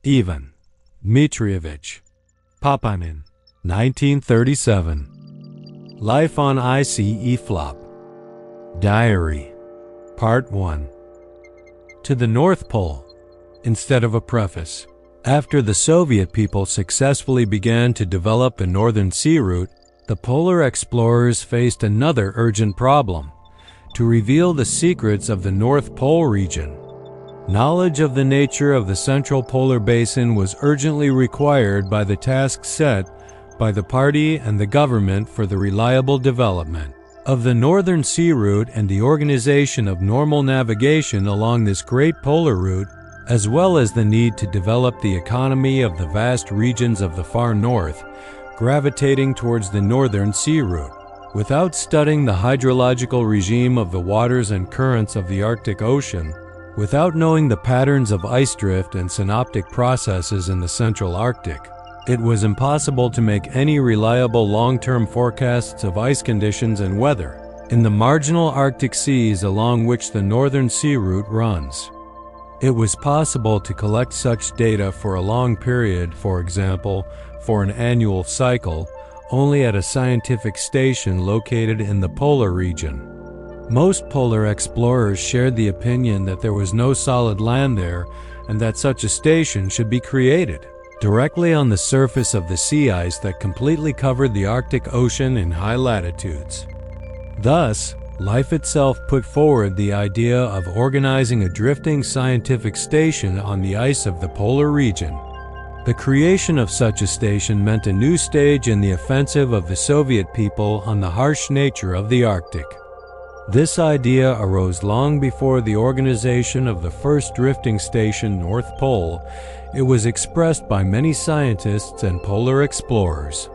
Ivan Papanin, 1937. Life on Ice Floe. Diary. Part 1. To the North Pole. Instead of a preface. After the Soviet people successfully began to develop the Northern Sea Route, the polar explorers faced another urgent problem: to reveal the secrets of the North Pole region. Knowledge of the nature of the Central Polar Basin was urgently required by the task set by the party and the government for the reliable development of the Northern Sea Route and the organization of normal navigation along this great polar route, as well as the need to develop the economy of the vast regions of the far north, gravitating towards the Northern Sea Route. Without studying the hydrological regime of the waters and currents of the Arctic Ocean, without knowing the patterns of ice drift and synoptic processes in the Central Arctic, it was impossible to make any reliable long-term forecasts of ice conditions and weather in the marginal Arctic seas along which the Northern Sea Route runs. It was possible to collect such data for a long period, for example, for an annual cycle, only at a scientific station located in the polar region. Most polar explorers shared the opinion that there was no solid land there and that such a station should be created directly on the surface of the sea ice that completely covered the Arctic Ocean in high latitudes. Thus, life itself put forward the idea of organizing a drifting scientific station on the ice of the polar region. The creation of such a station meant a new stage in the offensive of the Soviet people on the harsh nature of the Arctic. This idea arose long before the organization of the first drifting station, North Pole. It was expressed by many scientists and polar explorers.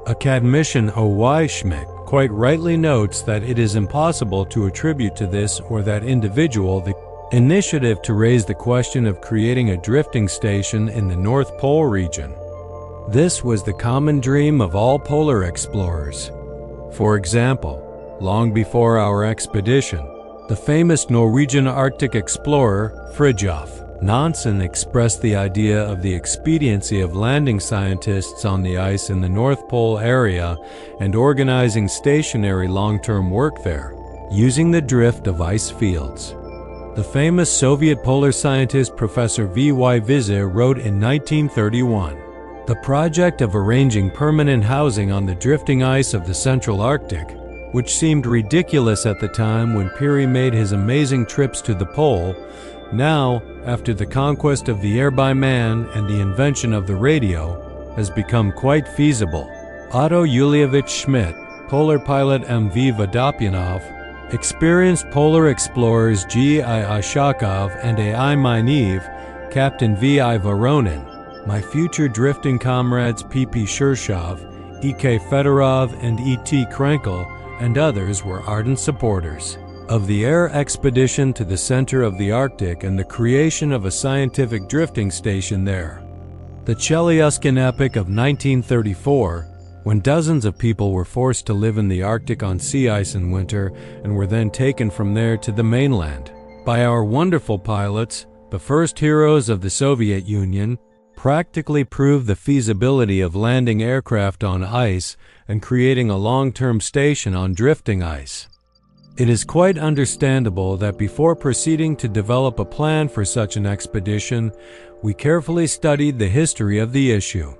Academician O.Y. Schmidt quite rightly notes that it is impossible to attribute to this or that individual the initiative to raise the question of creating a drifting station in the North Pole region. This was the common dream of all polar explorers. For example, long before our expedition, the famous Norwegian Arctic explorer Fridtjof Nansen expressed the idea of the expediency of landing scientists on the ice in the North Pole area and organizing stationary long-term work there, using the drift of ice fields. The famous Soviet polar scientist Professor V.Y. Vizir wrote in 1931, "The project of arranging permanent housing on the drifting ice of the Central Arctic, which seemed ridiculous at the time when Peary made his amazing trips to the pole, now, after the conquest of the air by man and the invention of the radio, has become quite feasible." Otto Yulievich Schmidt, polar pilot M.V. Vodopyanov, experienced polar explorers G.I. Ishakov and A.I. Mineev, Captain V.I. Voronin, my future drifting comrades P.P. Shirshov, E.K. Fedorov, and E.T. Krenkel, and others were ardent supporters of the air expedition to the center of the Arctic and the creation of a scientific drifting station there. The Chelyuskin epic of 1934, when dozens of people were forced to live in the Arctic on sea ice in winter and were then taken from there to the mainland by our wonderful pilots, the first heroes of the Soviet Union, practically proved the feasibility of landing aircraft on ice and creating a long-term station on drifting ice. It is quite understandable that before proceeding to develop a plan for such an expedition, we carefully studied the history of the issue.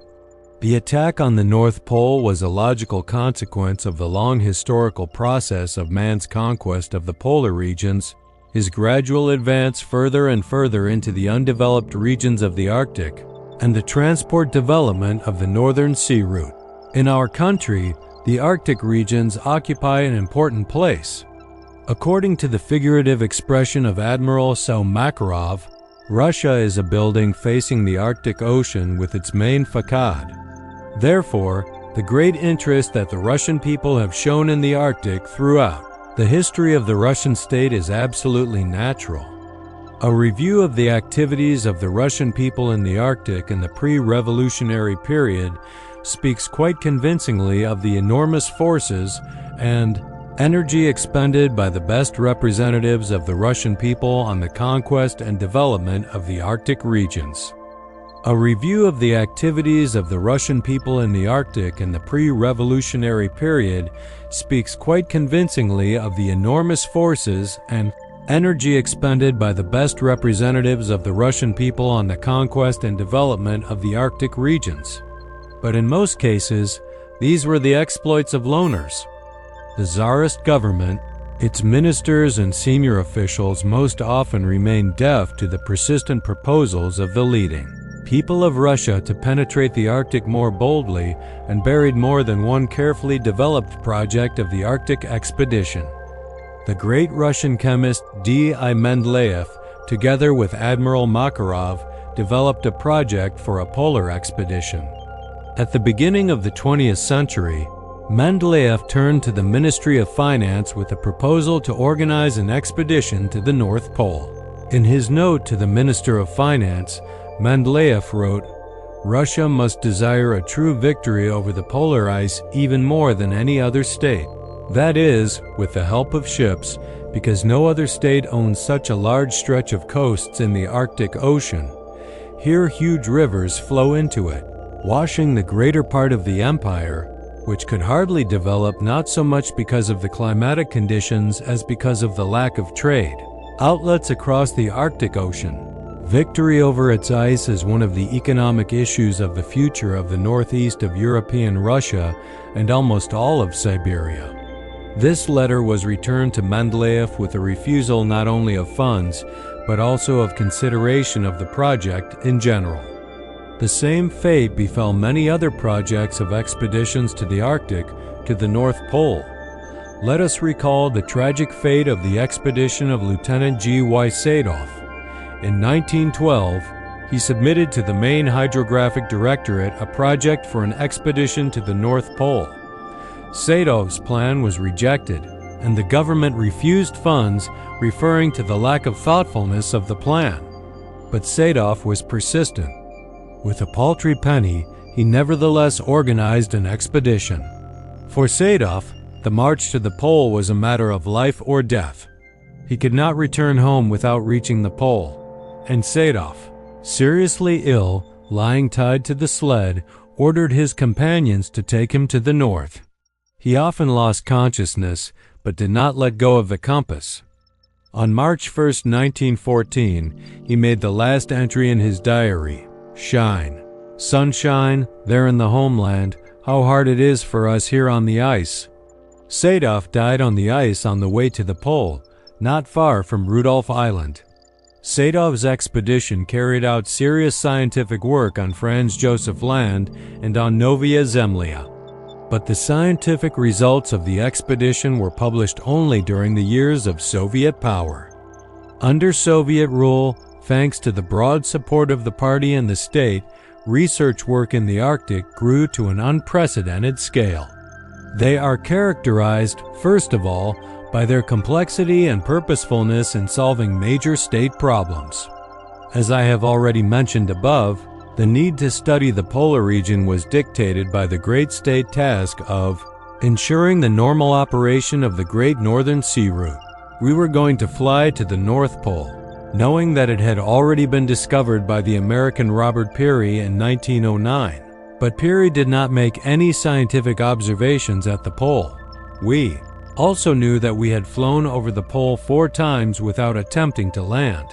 The attack on the North Pole was a logical consequence of the long historical process of man's conquest of the polar regions, his gradual advance further and further into the undeveloped regions of the Arctic, and the transport development of the Northern Sea Route. In our country, the Arctic regions occupy an important place. According to the figurative expression of Admiral Makarov, Russia is a building facing the Arctic Ocean with its main facade. Therefore, the great interest that the Russian people have shown in the Arctic throughout the history of the Russian state is absolutely natural. A review of the activities of the Russian people in the Arctic in the pre-revolutionary period speaks quite convincingly of the enormous forces and energy expended by the best representatives of the Russian people on the conquest and development of the Arctic regions. A review of the activities of the Russian people in the Arctic in the pre-revolutionary period speaks quite convincingly of the enormous forces and energy expended by the best representatives of the Russian people on the conquest and development of the Arctic regions. But in most cases, these were the exploits of loners. The Tsarist government, its ministers and senior officials most often remained deaf to the persistent proposals of the leading people of Russia to penetrate the Arctic more boldly, and buried more than one carefully developed project of the Arctic expedition. The great Russian chemist D.I. Mendeleev, together with Admiral Makarov, developed a project for a polar expedition. At the beginning of the 20th century, Mendeleev turned to the Ministry of Finance with a proposal to organize an expedition to the North Pole. In his note to the Minister of Finance, Mendeleev wrote, "Russia must desire a true victory over the polar ice even more than any other state. That is, with the help of ships, because no other state owns such a large stretch of coasts in the Arctic Ocean. Here huge rivers flow into it, washing the greater part of the empire, which could hardly develop not so much because of the climatic conditions as because of the lack of trade. Outlets across the Arctic Ocean. Victory over its ice is one of the economic issues of the future of the northeast of European Russia and almost all of Siberia." This letter was returned to Mendeleev with a refusal not only of funds, but also of consideration of the project in general. The same fate befell many other projects of expeditions to the Arctic, to the North Pole. Let us recall the tragic fate of the expedition of Lieutenant G.Y. Sadov. In 1912, he submitted to the Main Hydrographic Directorate a project for an expedition to the North Pole. Sadov's plan was rejected, and the government refused funds, referring to the lack of thoughtfulness of the plan. But Sadov was persistent. With a paltry penny, he nevertheless organized an expedition. For Sadov, the march to the pole was a matter of life or death. He could not return home without reaching the pole. And Sadov, seriously ill, lying tied to the sled, ordered his companions to take him to the north. He often lost consciousness, but did not let go of the compass. On March 1, 1914, he made the last entry in his diary, "Shine. Sunshine, there in the homeland, how hard it is for us here on the ice." Sadov died on the ice on the way to the pole, not far from Rudolph Island. Sadov's expedition carried out serious scientific work on Franz Josef Land and on Novaya Zemlya. But the scientific results of the expedition were published only during the years of Soviet power. Under Soviet rule, thanks to the broad support of the party and the state, research work in the Arctic grew to an unprecedented scale. They are characterized, first of all, by their complexity and purposefulness in solving major state problems. As I have already mentioned above, the need to study the polar region was dictated by the great state task of ensuring the normal operation of the Great Northern Sea Route. We were going to fly to the North Pole, knowing that it had already been discovered by the American Robert Peary in 1909. But Peary did not make any scientific observations at the pole. We also knew that we had flown over the pole 4 times without attempting to land.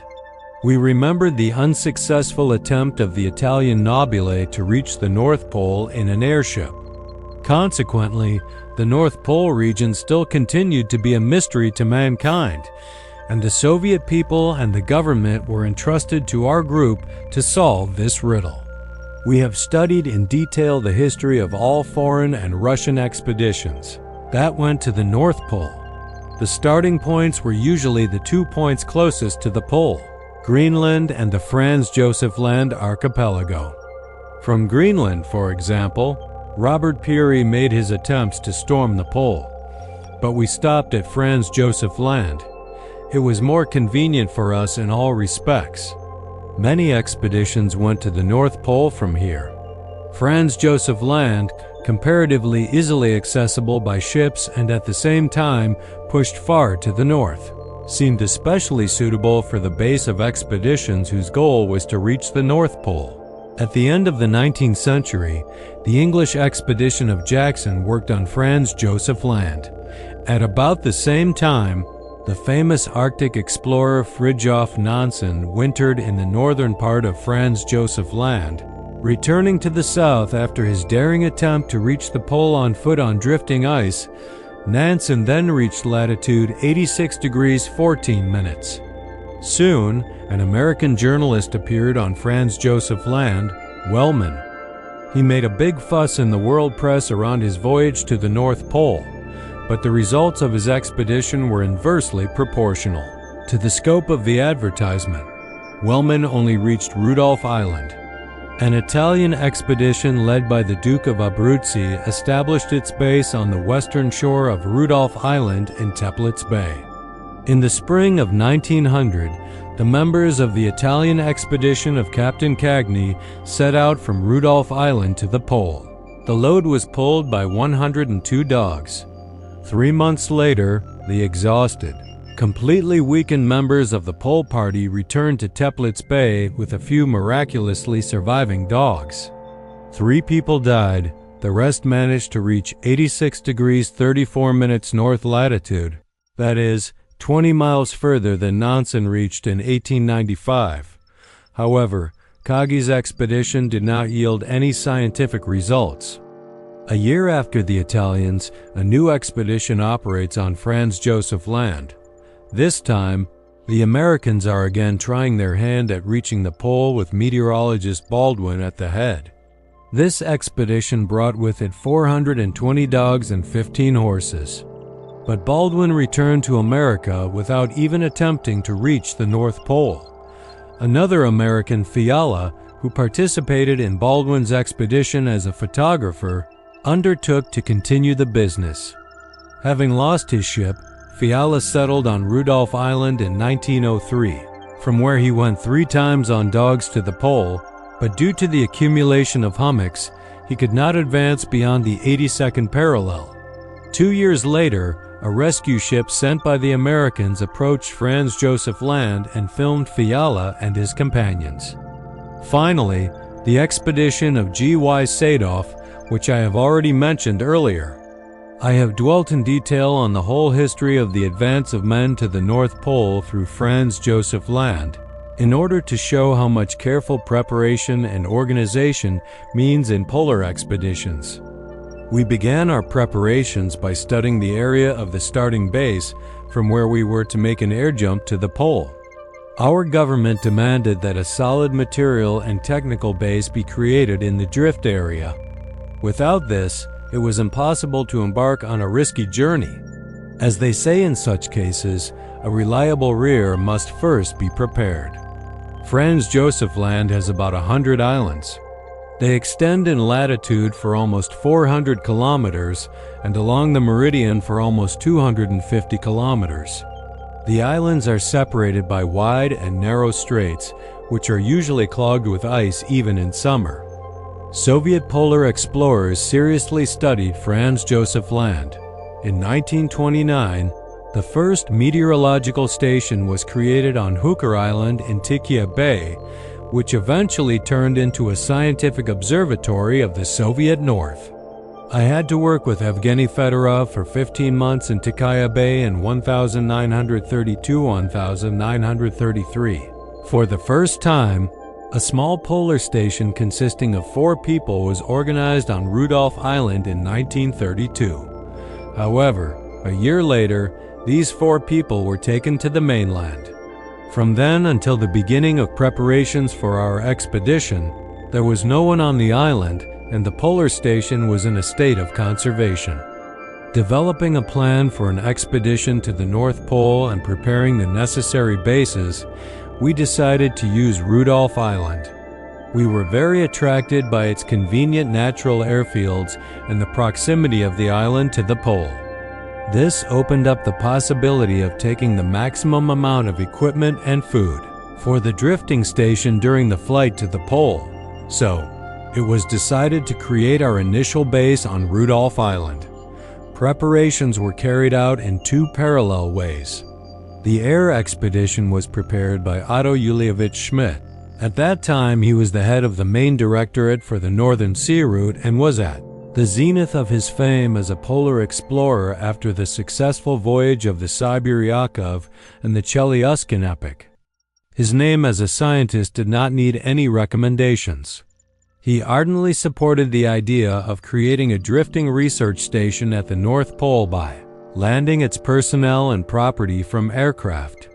We remembered the unsuccessful attempt of the Italian Nobile to reach the North Pole in an airship. Consequently, the North Pole region still continued to be a mystery to mankind, and the Soviet people and the government were entrusted to our group to solve this riddle. We have studied in detail the history of all foreign and Russian expeditions that went to the North Pole. The starting points were usually the 2 points closest to the pole, Greenland and the Franz Josef Land archipelago. From Greenland, for example, Robert Peary made his attempts to storm the pole, but we stopped at Franz Josef Land. It was more convenient for us in all respects. Many expeditions went to the North Pole from here. Franz Josef Land, comparatively easily accessible by ships and at the same time pushed far to the north, seemed especially suitable for the base of expeditions whose goal was to reach the North Pole. At the end of the 19th century, the English expedition of Jackson worked on Franz Josef Land. At about the same time, the famous Arctic explorer Fridtjof Nansen wintered in the northern part of Franz Josef Land, returning to the south after his daring attempt to reach the pole on foot on drifting ice. Nansen then reached latitude 86 degrees 14 minutes. Soon, an American journalist appeared on Franz Josef Land, Wellman. He made a big fuss in the world press around his voyage to the North Pole, but the results of his expedition were inversely proportional to the scope of the advertisement. Wellman only reached Rudolph Island. An Italian expedition led by the Duke of Abruzzi established its base on the western shore of Rudolph Island in Teplitz Bay. In the spring of 1900, the members of the Italian expedition of Captain Cagni set out from Rudolph Island to the pole. The load was pulled by 102 dogs. 3 months later, the exhausted, completely weakened members of the pole party returned to Teplitz Bay with a few miraculously surviving dogs. 3 people died. The rest managed to reach 86 degrees 34 minutes north latitude, that is, 20 miles further than Nansen reached in 1895. However, Cagli's expedition did not yield any scientific results. A year after the Italians, a new expedition operates on Franz Josef Land. This time, the Americans are again trying their hand at reaching the pole with meteorologist Baldwin at the head. This expedition brought with it 420 dogs and 15 horses. But Baldwin returned to America without even attempting to reach the North Pole. Another American, Fiala, who participated in Baldwin's expedition as a photographer, undertook to continue the business. Having lost his ship, Fiala settled on Rudolph Island in 1903, from where he went 3 times on dogs to the pole, but due to the accumulation of hummocks, he could not advance beyond the 82nd parallel. 2 years later, a rescue ship sent by the Americans approached Franz Josef Land and filmed Fiala and his companions. Finally, the expedition of G.Y. Sadoff, which I have already mentioned earlier. I have dwelt in detail on the whole history of the advance of men to the North Pole through Franz Josef Land, in order to show how much careful preparation and organization means in polar expeditions. We began our preparations by studying the area of the starting base from where we were to make an air jump to the pole. Our government demanded that a solid material and technical base be created in the drift area. Without this, it was impossible to embark on a risky journey. As they say in such cases, a reliable rear must first be prepared. Franz Josef Land has about 100 islands. They extend in latitude for almost 400 kilometers and along the meridian for almost 250 kilometers. The islands are separated by wide and narrow straits, which are usually clogged with ice even in summer. Soviet polar explorers seriously studied Franz Josef Land. In 1929, the first meteorological station was created on Hooker Island in Tikhia Bay, which eventually turned into a scientific observatory of the Soviet North. I had to work with Evgeny Fedorov for 15 months in Tikhia Bay in 1932-1933. For the first time, a small polar station consisting of 4 people was organized on Rudolph Island in 1932. However, a year later, these 4 people were taken to the mainland. From then until the beginning of preparations for our expedition, there was no one on the island, and the polar station was in a state of conservation. Developing a plan for an expedition to the North Pole and preparing the necessary bases, we decided to use Rudolph Island. We were very attracted by its convenient natural airfields and the proximity of the island to the pole. This opened up the possibility of taking the maximum amount of equipment and food for the drifting station during the flight to the pole. So, it was decided to create our initial base on Rudolph Island. Preparations were carried out in 2 parallel ways. The air expedition was prepared by Otto Julievich Schmidt. At that time, he was the head of the main directorate for the Northern Sea Route and was at the zenith of his fame as a polar explorer after the successful voyage of the Siberyakov and the Chelyuskin epic. His name as a scientist did not need any recommendations. He ardently supported the idea of creating a drifting research station at the North Pole by landing its personnel and property from aircraft.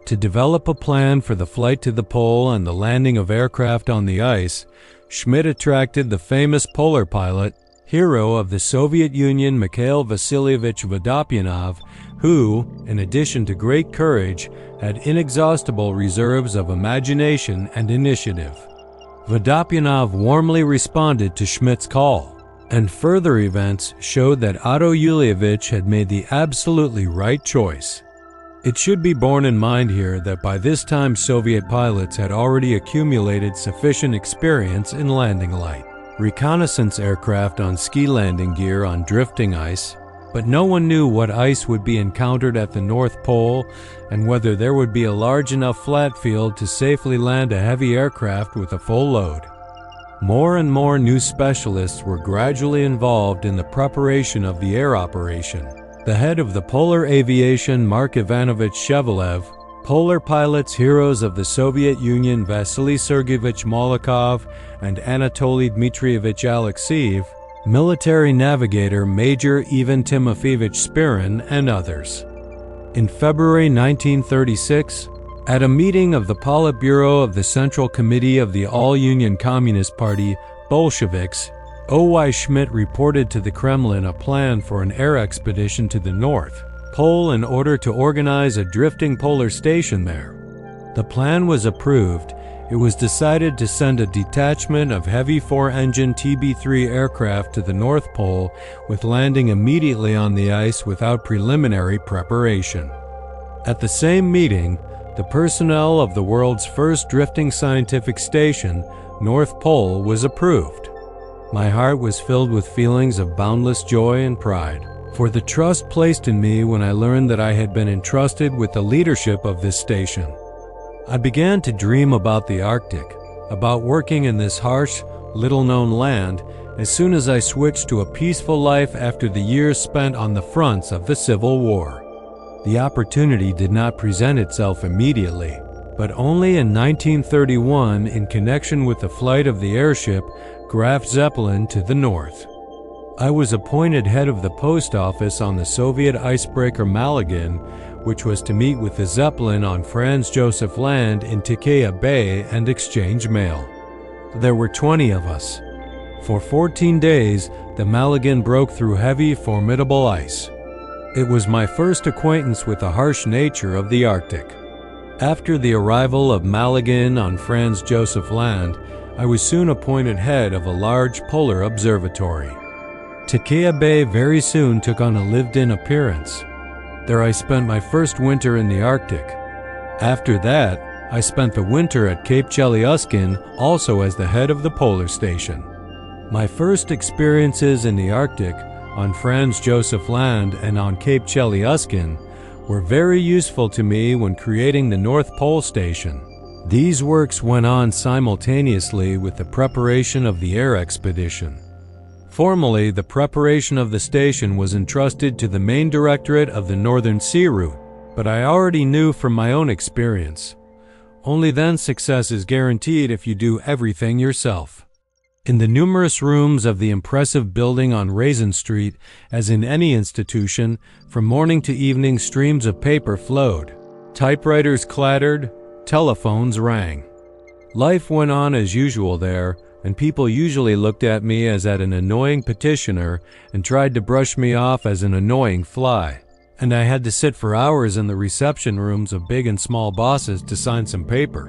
To develop a plan for the flight to the pole and the landing of aircraft on the ice, Schmidt attracted the famous polar pilot, hero of the Soviet Union Mikhail Vasilyevich Vodopyanov, who, in addition to great courage, had inexhaustible reserves of imagination and initiative. Vodopyanov warmly responded to Schmidt's call, and further events showed that Otto Yulievich had made the absolutely right choice. It should be borne in mind here that by this time Soviet pilots had already accumulated sufficient experience in landing light reconnaissance aircraft on ski landing gear on drifting ice, but no one knew what ice would be encountered at the North Pole and whether there would be a large enough flat field to safely land a heavy aircraft with a full load. More and more new specialists were gradually involved in the preparation of the air operation. The head of the Polar Aviation, Mark Ivanovich Shevelev, polar pilots heroes of the Soviet Union Vasily Sergeyevich Molokov and Anatoly Dmitrievich Alexeyev, military navigator Major Ivan Timofeyevich Spirin, and others. In February 1936, at a meeting of the Politburo of the Central Committee of the All-Union Communist Party, Bolsheviks, O.Y. Schmidt reported to the Kremlin a plan for an air expedition to the North Pole in order to organize a drifting polar station there. The plan was approved. It was decided to send a detachment of heavy four-engine TB-3 aircraft to the North Pole with landing immediately on the ice without preliminary preparation. At the same meeting, the personnel of the world's first drifting scientific station, North Pole, was approved. My heart was filled with feelings of boundless joy and pride for the trust placed in me when I learned that I had been entrusted with the leadership of this station. I began to dream about the Arctic, about working in this harsh, little-known land, as soon as I switched to a peaceful life after the years spent on the fronts of the Civil War. The opportunity did not present itself immediately, but only in 1931 in connection with the flight of the airship Graf Zeppelin to the north. I was appointed head of the post office on the Soviet icebreaker Malagan, which was to meet with the Zeppelin on Franz Josef Land in Tikea Bay and exchange mail. There were 20 of us. For 14 days, the Malagan broke through heavy, formidable ice. It was my first acquaintance with the harsh nature of the Arctic. After the arrival of Malagan on Franz Josef Land, I was soon appointed head of a large polar observatory. Tikea Bay very soon took on a lived-in appearance. There I spent my first winter in the Arctic. After that, I spent the winter at Cape Chelyuskin, also as the head of the polar station. My first experiences in the Arctic, on Franz Josef Land and on Cape Chelyuskin, were very useful to me when creating the North Pole Station. These works went on simultaneously with the preparation of the air expedition. Formally, the preparation of the station was entrusted to the main directorate of the Northern Sea Route, but I already knew from my own experience. Only then success is guaranteed if you do everything yourself. In the numerous rooms of the impressive building on Raisin Street, as in any institution, from morning to evening streams of paper flowed. Typewriters clattered, telephones rang. Life went on as usual there, and people usually looked at me as at an annoying petitioner and tried to brush me off as an annoying fly. And I had to sit for hours in the reception rooms of big and small bosses to sign some paper.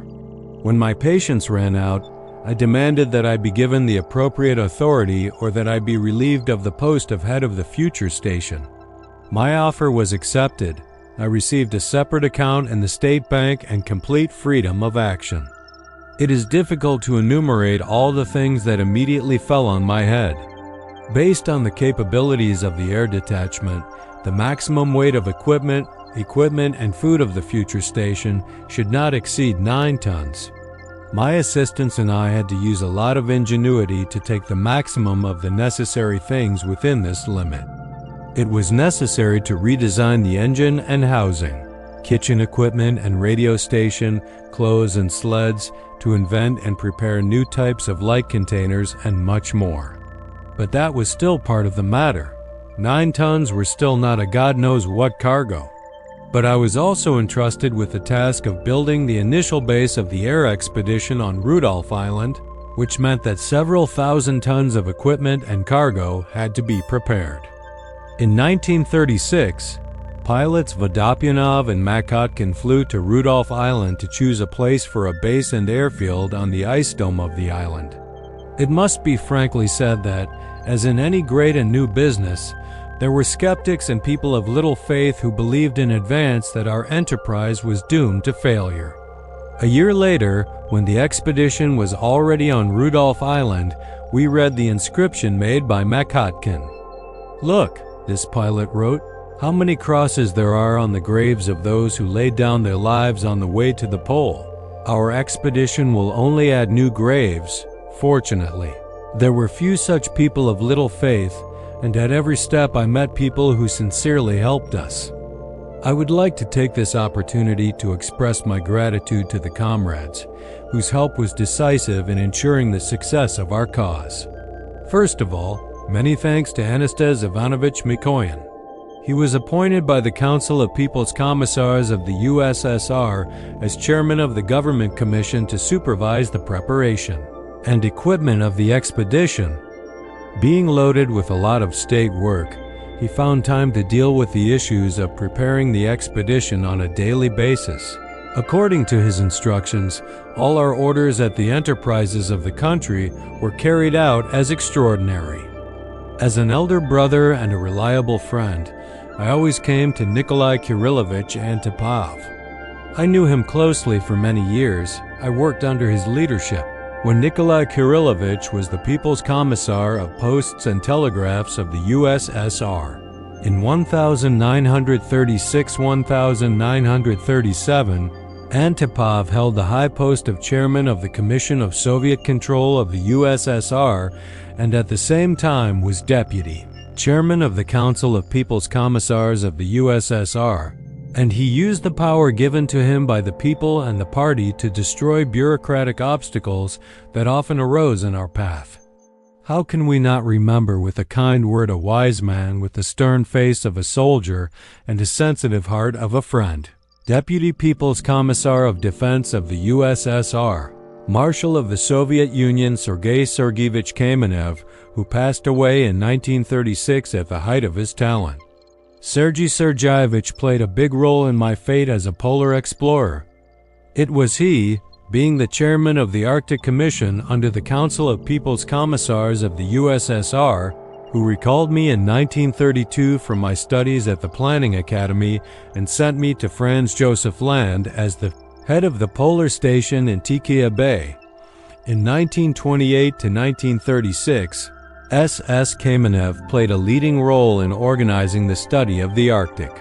When my patience ran out, I demanded that I be given the appropriate authority or that I be relieved of the post of head of the future station. My offer was accepted. I received a separate account in the State Bank and complete freedom of action. It is difficult to enumerate all the things that immediately fell on my head. Based on the capabilities of the air detachment, the maximum weight of equipment and food of the future station should not exceed 9 tons. My assistants and I had to use a lot of ingenuity to take the maximum of the necessary things within this limit. It was necessary to redesign the engine and housing, kitchen equipment and radio station, clothes and sleds, to invent and prepare new types of light containers and much more. But that was still part of the matter. 9 tons were still not a God knows what cargo. But I was also entrusted with the task of building the initial base of the air expedition on Rudolph Island, which meant that several thousand tons of equipment and cargo had to be prepared. In 1936, pilots Vodopyanov and Makotkin flew to Rudolph Island to choose a place for a base and airfield on the ice dome of the island. It must be frankly said that, as in any great and new business, there were skeptics and people of little faith who believed in advance that our enterprise was doomed to failure. A year later, when the expedition was already on Rudolph Island, we read the inscription made by Makotkin. "Look," this pilot wrote, "how many crosses there are on the graves of those who laid down their lives on the way to the pole. Our expedition will only add new graves, fortunately." There were few such people of little faith, and at every step I met people who sincerely helped us. I would like to take this opportunity to express my gratitude to the comrades, whose help was decisive in ensuring the success of our cause. First of all, many thanks to Anastas Ivanovich Mikoyan. He was appointed by the Council of People's Commissars of the USSR as chairman of the Government Commission to supervise the preparation and equipment of the expedition. Being loaded with a lot of state work, he found time to deal with the issues of preparing the expedition on a daily basis. According to his instructions, all our orders at the enterprises of the country were carried out as extraordinary. As an elder brother and a reliable friend, I always came to Nikolai Kirillovich Antipov. I knew him closely for many years. I worked under his leadership when Nikolai Kirillovich was the People's Commissar of Posts and Telegraphs of the USSR. In 1936–1937, Antipov held the high post of chairman of the Commission of Soviet Control of the USSR and at the same time was deputy chairman of the Council of People's Commissars of the USSR, and he used the power given to him by the people and the party to destroy bureaucratic obstacles that often arose in our path. How can we not remember with a kind word a wise man with the stern face of a soldier and a sensitive heart of a friend? Deputy People's Commissar of Defense of the USSR, Marshal of the Soviet Union Sergei Sergeyevich Kamenev, who passed away in 1936 at the height of his talent. Sergei Sergeyevich played a big role in my fate as a polar explorer. It was he, being the chairman of the Arctic Commission under the Council of People's Commissars of the USSR, who recalled me in 1932 from my studies at the Planning Academy and sent me to Franz Josef Land as the head of the polar station in Tikhia Bay. In 1928 to 1936, SS Kamenev played a leading role in organizing the study of the Arctic.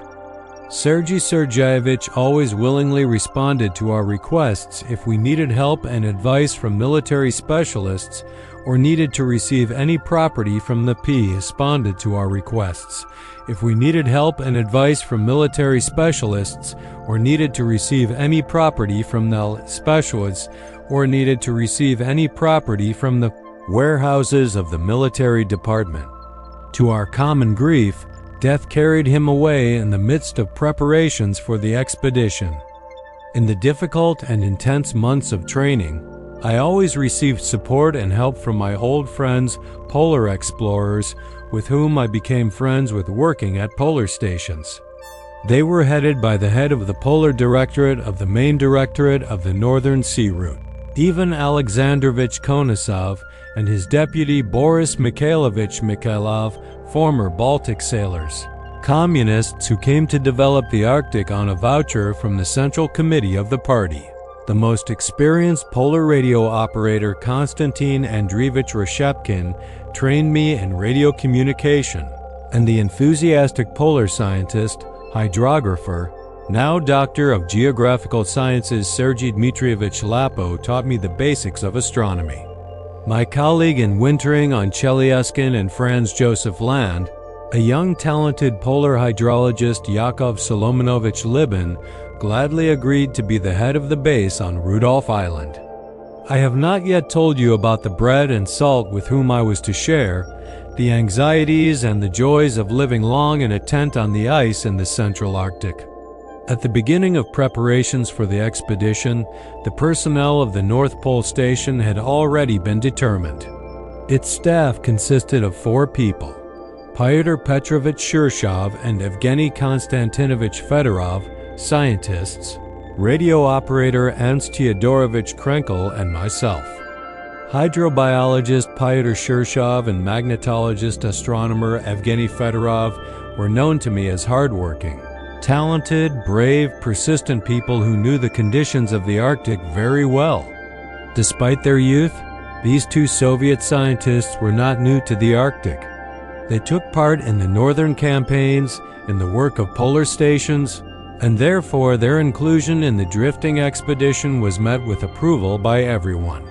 Sergei Sergeyevich always willingly responded to our requests if we needed help and advice from military specialists or needed to receive any property from the P. responded to our requests. If we needed help and advice from military specialists or needed to receive any property from the specialists or needed to receive any property from the warehouses of the military department. To our common grief, death carried him away in the midst of preparations for the expedition. In the difficult and intense months of training, I always received support and help from my old friends, polar explorers, with whom I became friends with working at polar stations. They were headed by the head of the Polar Directorate of the Main Directorate of the Northern Sea Route, Ivan Alexandrovich Konasov, and his deputy Boris Mikhailovich Mikhailov, former Baltic sailors, communists who came to develop the Arctic on a voucher from the Central Committee of the party. The most experienced polar radio operator Konstantin Andreevich Reshepkin trained me in radio communication, and the enthusiastic polar scientist, hydrographer, now Doctor of Geographical Sciences Sergei Dmitrievich Lapo taught me the basics of astronomy. My colleague in wintering on Chelyuskin and Franz Josef Land, a young talented polar hydrologist Yakov Solomonovich Libin, gladly agreed to be the head of the base on Rudolph Island. I have not yet told you about the bread and salt with whom I was to share, the anxieties and the joys of living long in a tent on the ice in the Central Arctic. At the beginning of preparations for the expedition, the personnel of the North Pole Station had already been determined. Its staff consisted of 4 people: Pyotr Petrovich Shirshov and Evgeny Konstantinovich Fedorov, scientists, radio operator Ernst Theodorovich Krenkel, and myself. Hydrobiologist Pyotr Shirshov and magnetologist astronomer Evgeny Fedorov were known to me as hardworking, talented, brave, persistent people who knew the conditions of the Arctic very well. Despite their youth, these 2 Soviet scientists were not new to the Arctic. They took part in the northern campaigns, in the work of polar stations, and therefore their inclusion in the drifting expedition was met with approval by everyone.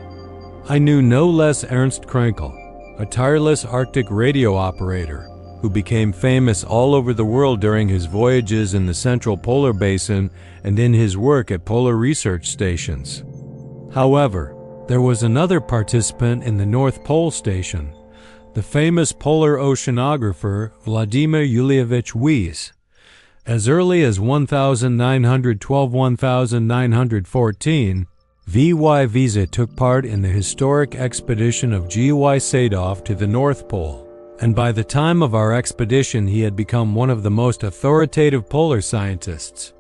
I knew no less Ernst Krenkel, a tireless Arctic radio operator, who became famous all over the world during his voyages in the Central Polar Basin and in his work at polar research stations. However, there was another participant in the North Pole Station, the famous polar oceanographer Vladimir Yulievich Weiss. As early as 1912-1914, V.Y. Wiese took part in the historic expedition of G.Y. Sadov to the North Pole, and by the time of our expedition he had become one of the most authoritative polar scientists.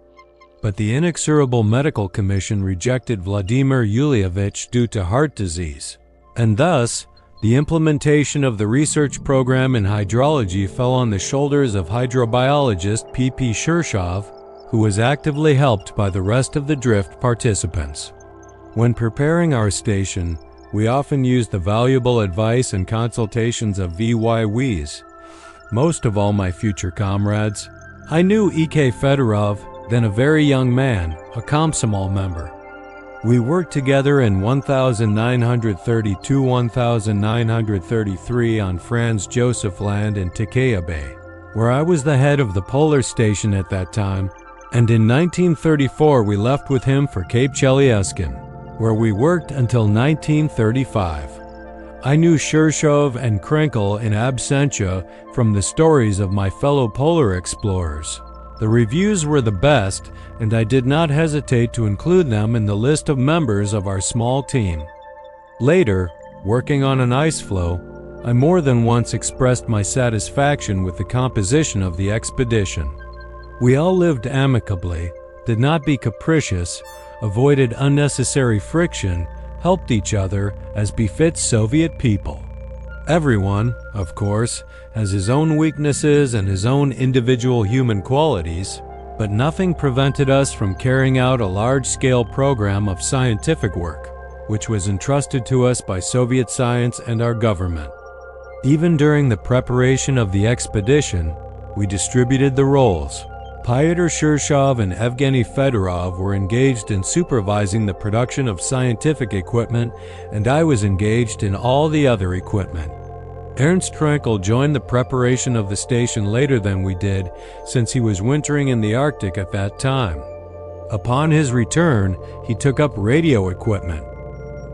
But the inexorable medical commission rejected Vladimir Yulievich due to heart disease, and thus the implementation of the research program in hydrology fell on the shoulders of hydrobiologist P.P. Shirshov, who was actively helped by the rest of the drift participants. When preparing our station, we often used the valuable advice and consultations of V.Y. Weiss. Most of all my future comrades. I knew E.K. Fedorov, then a very young man, a Komsomol member. We worked together in 1932-1933 on Franz Josef Land in Takea Bay, where I was the head of the polar station at that time, and in 1934 we left with him for Cape Chelyuskin, where we worked until 1935. I knew Shirshov and Krenkel in absentia from the stories of my fellow polar explorers. The reviews were the best, and I did not hesitate to include them in the list of members of our small team. Later, working on an ice floe, I more than once expressed my satisfaction with the composition of the expedition. We all lived amicably, did not be capricious, avoided unnecessary friction, helped each other as befits Soviet people. Everyone, of course, has his own weaknesses and his own individual human qualities, but nothing prevented us from carrying out a large-scale program of scientific work, which was entrusted to us by Soviet science and our government. Even during the preparation of the expedition, we distributed the roles. Pyotr Shirshov and Evgeny Fedorov were engaged in supervising the production of scientific equipment, and I was engaged in all the other equipment. Ernst Krenkel joined the preparation of the station later than we did, since he was wintering in the Arctic at that time. Upon his return, he took up radio equipment.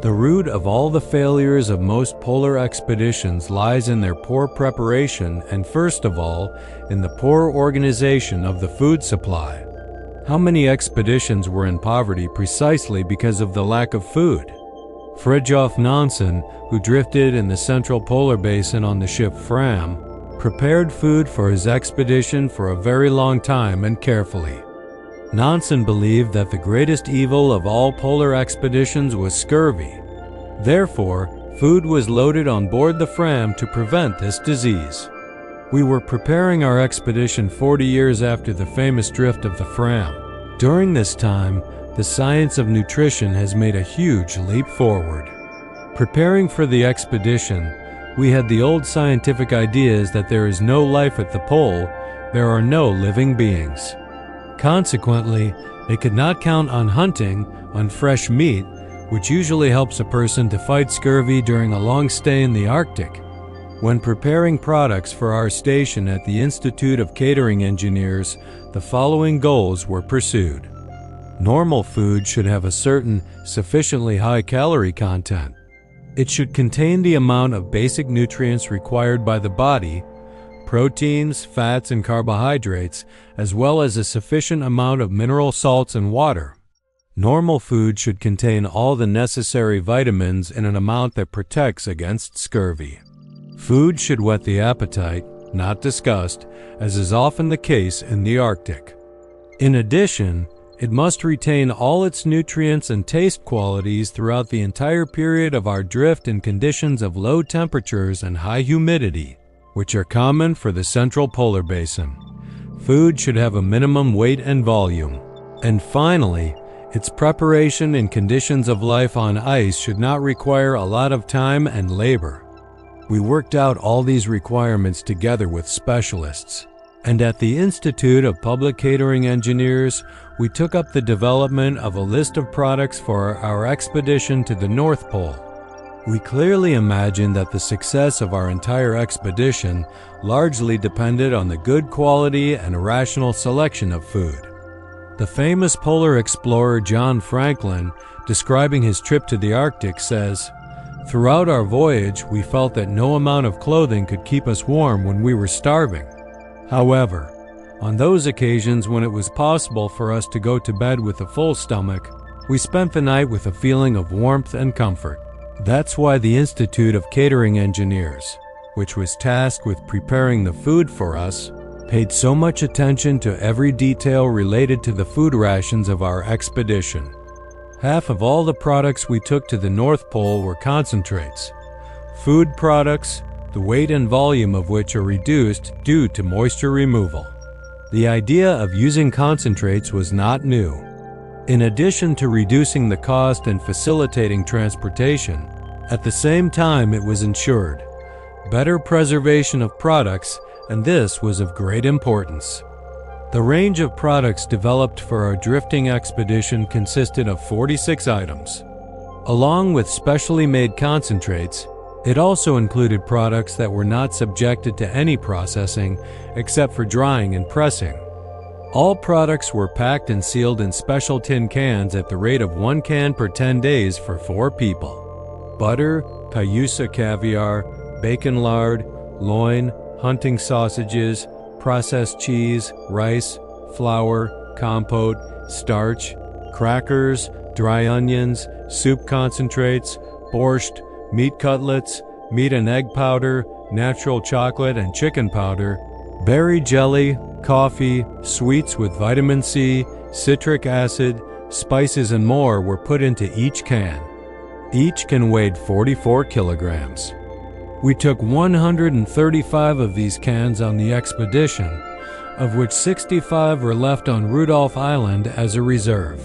The root of all the failures of most polar expeditions lies in their poor preparation and, first of all, in the poor organization of the food supply. How many expeditions were in poverty precisely because of the lack of food? Fridtjof Nansen, who drifted in the Central Polar Basin on the ship Fram, prepared food for his expedition for a very long time and carefully. Nansen believed that the greatest evil of all polar expeditions was scurvy. Therefore, food was loaded on board the Fram to prevent this disease. We were preparing our expedition 40 years after the famous drift of the Fram. During this time, the science of nutrition has made a huge leap forward. Preparing for the expedition, we had the old scientific ideas that there is no life at the pole, there are no living beings. Consequently, they could not count on hunting on fresh meat, which usually helps a person to fight scurvy during a long stay in the Arctic. When preparing products for our station at the Institute of Catering Engineers, the following goals were pursued. Normal food should have a certain sufficiently high calorie content. It should contain the amount of basic nutrients required by the body, proteins, fats, and carbohydrates, as well as a sufficient amount of mineral salts and water. Normal food should contain all the necessary vitamins in an amount that protects against scurvy. Food should whet the appetite, not disgust, as is often the case in the Arctic. In addition, it must retain all its nutrients and taste qualities throughout the entire period of our drift in conditions of low temperatures and high humidity, which are common for the central polar basin. Food should have a minimum weight and volume. And finally, its preparation in conditions of life on ice should not require a lot of time and labor. We worked out all these requirements together with specialists. And at the Institute of Public Catering Engineers, we took up the development of a list of products for our expedition to the North Pole. We clearly imagined that the success of our entire expedition largely depended on the good quality and rational selection of food. The famous polar explorer John Franklin, describing his trip to the Arctic, says, "Throughout our voyage, we felt that no amount of clothing could keep us warm when we were starving. However, on those occasions when it was possible for us to go to bed with a full stomach, we spent the night with a feeling of warmth and comfort." That's why the Institute of Catering Engineers, which was tasked with preparing the food for us, paid so much attention to every detail related to the food rations of our expedition. Half of all the products we took to the North Pole were concentrates, food products, the weight and volume of which are reduced due to moisture removal. The idea of using concentrates was not new. In addition to reducing the cost and facilitating transportation, at the same time it was ensured better preservation of products, and this was of great importance. The range of products developed for our drifting expedition consisted of 46 items. Along with specially made concentrates, it also included products that were not subjected to any processing except for drying and pressing. All products were packed and sealed in special tin cans at the rate of 1 can per 10 days for 4 people. Butter, cayusa caviar, bacon lard, loin, hunting sausages, processed cheese, rice, flour, compote, starch, crackers, dry onions, soup concentrates, borscht, meat cutlets, meat and egg powder, natural chocolate and chicken powder, berry jelly, coffee, sweets with vitamin C, citric acid, spices and more were put into each can. Each can weighed 44 kilograms. We took 135 of these cans on the expedition, of which 65 were left on Rudolph Island as a reserve.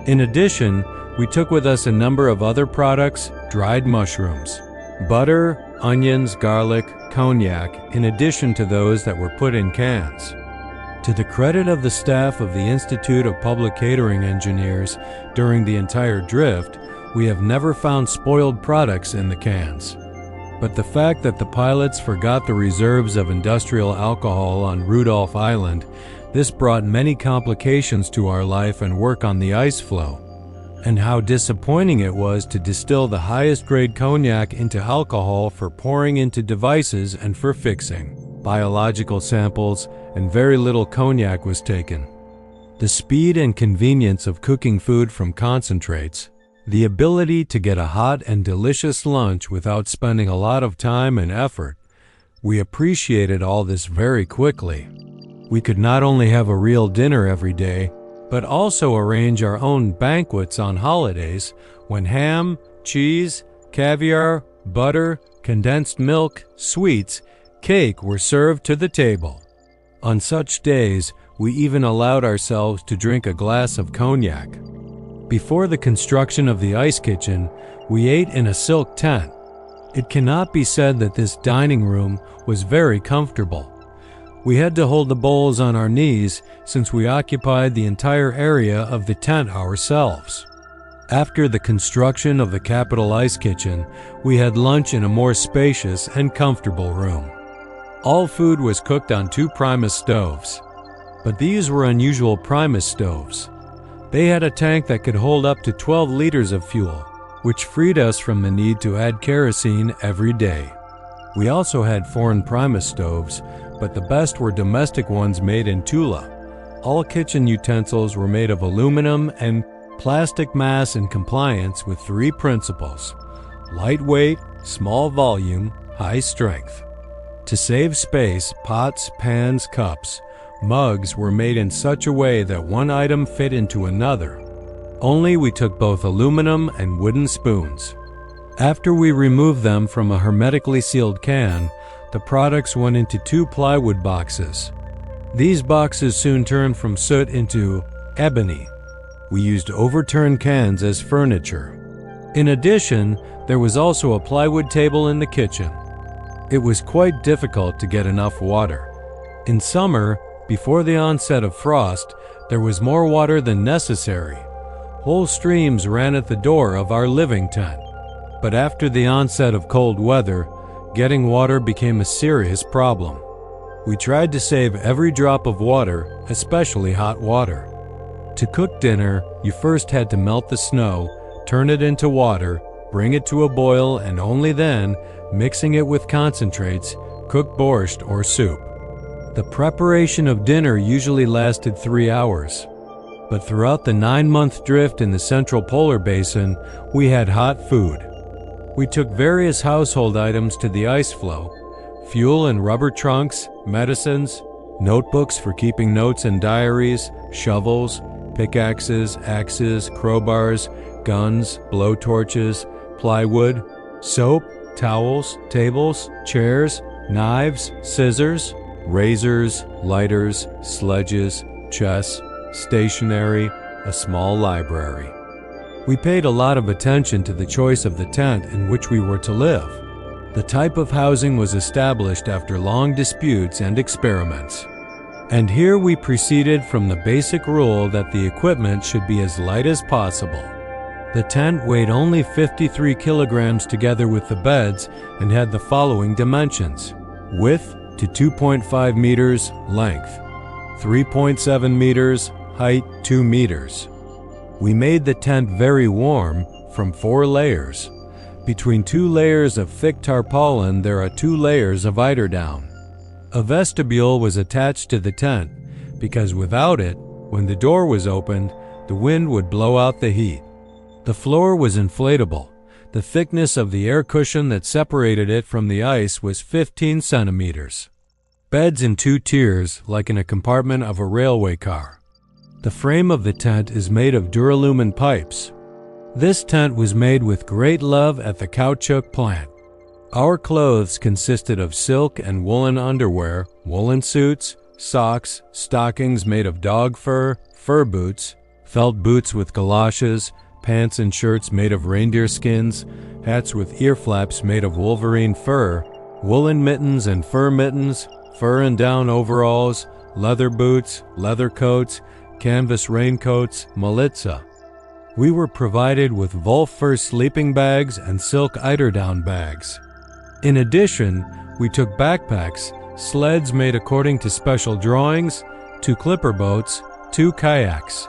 In addition, we took with us a number of other products, dried mushrooms, butter, onions, garlic, cognac, in addition to those that were put in cans. To the credit of the staff of the Institute of Public Catering Engineers, during the entire drift, we have never found spoiled products in the cans. But the fact that the pilots forgot the reserves of industrial alcohol on Rudolph Island, this brought many complications to our life and work on the Ice Floe. And how disappointing it was to distill the highest grade cognac into alcohol for pouring into devices and for fixing. Biological samples and very little cognac was taken. The speed and convenience of cooking food from concentrates, the ability to get a hot and delicious lunch without spending a lot of time and effort, we appreciated all this very quickly. We could not only have a real dinner every day, but also arrange our own banquets on holidays when ham, cheese, caviar, butter, condensed milk, sweets, cake were served to the table. On such days, we even allowed ourselves to drink a glass of cognac. Before the construction of the ice kitchen, we ate in a silk tent. It cannot be said that this dining room was very comfortable. We had to hold the bowls on our knees since we occupied the entire area of the tent ourselves. After the construction of the Capital Ice Kitchen, we had lunch in a more spacious and comfortable room. All food was cooked on 2 Primus stoves, but these were unusual Primus stoves. They had a tank that could hold up to 12 liters of fuel, which freed us from the need to add kerosene every day. We also had foreign Primus stoves, but the best were domestic ones made in Tula. All kitchen utensils were made of aluminum and plastic mass in compliance with 3 principles: lightweight, small volume, high strength. To save space, pots, pans, cups, mugs were made in such a way that one item fit into another. Only we took both aluminum and wooden spoons. After we removed them from a hermetically sealed can, the products went into 2 plywood boxes. These boxes soon turned from soot into ebony. We used overturned cans as furniture. In addition, there was also a plywood table in the kitchen. It was quite difficult to get enough water. In summer, before the onset of frost, there was more water than necessary. Whole streams ran at the door of our living tent. But after the onset of cold weather, getting water became a serious problem. We tried to save every drop of water, especially hot water. To cook dinner, you first had to melt the snow, turn it into water, bring it to a boil, and only then, mixing it with concentrates, cook borscht or soup. The preparation of dinner usually lasted 3 hours. But throughout the 9-month drift in the Central Polar Basin, we had hot food. We took various household items to the Ice Floe: fuel and rubber trunks, medicines, notebooks for keeping notes and diaries, shovels, pickaxes, axes, crowbars, guns, blowtorches, plywood, soap, towels, tables, chairs, knives, scissors, razors, lighters, sledges, chess, stationery, a small library. We paid a lot of attention to the choice of the tent in which we were to live. The type of housing was established after long disputes and experiments. And here we proceeded from the basic rule that the equipment should be as light as possible. The tent weighed only 53 kilograms together with the beds and had the following dimensions: width to 2.5 meters, length 3.7 meters, height 2 meters. We made the tent very warm from 4 layers. Between 2 layers of thick tarpaulin there are 2 layers of eiderdown. A vestibule was attached to the tent because without it, when the door was opened, the wind would blow out the heat. The floor was inflatable. The thickness of the air cushion that separated it from the ice was 15 centimeters. Beds in 2 tiers, like in a compartment of a railway car. The frame of the tent is made of duralumin pipes. This tent was made with great love at the caoutchouc plant. Our clothes consisted of silk and woolen underwear, woolen suits, socks, stockings made of dog fur, fur boots, felt boots with galoshes, pants and shirts made of reindeer skins, hats with ear flaps made of wolverine fur, woolen mittens and fur mittens, fur and down overalls, leather boots, leather coats, canvas raincoats, militsa. We were provided with wolf fur sleeping bags and silk eiderdown bags. In addition, we took backpacks, sleds made according to special drawings, 2 clipper boats, 2 kayaks.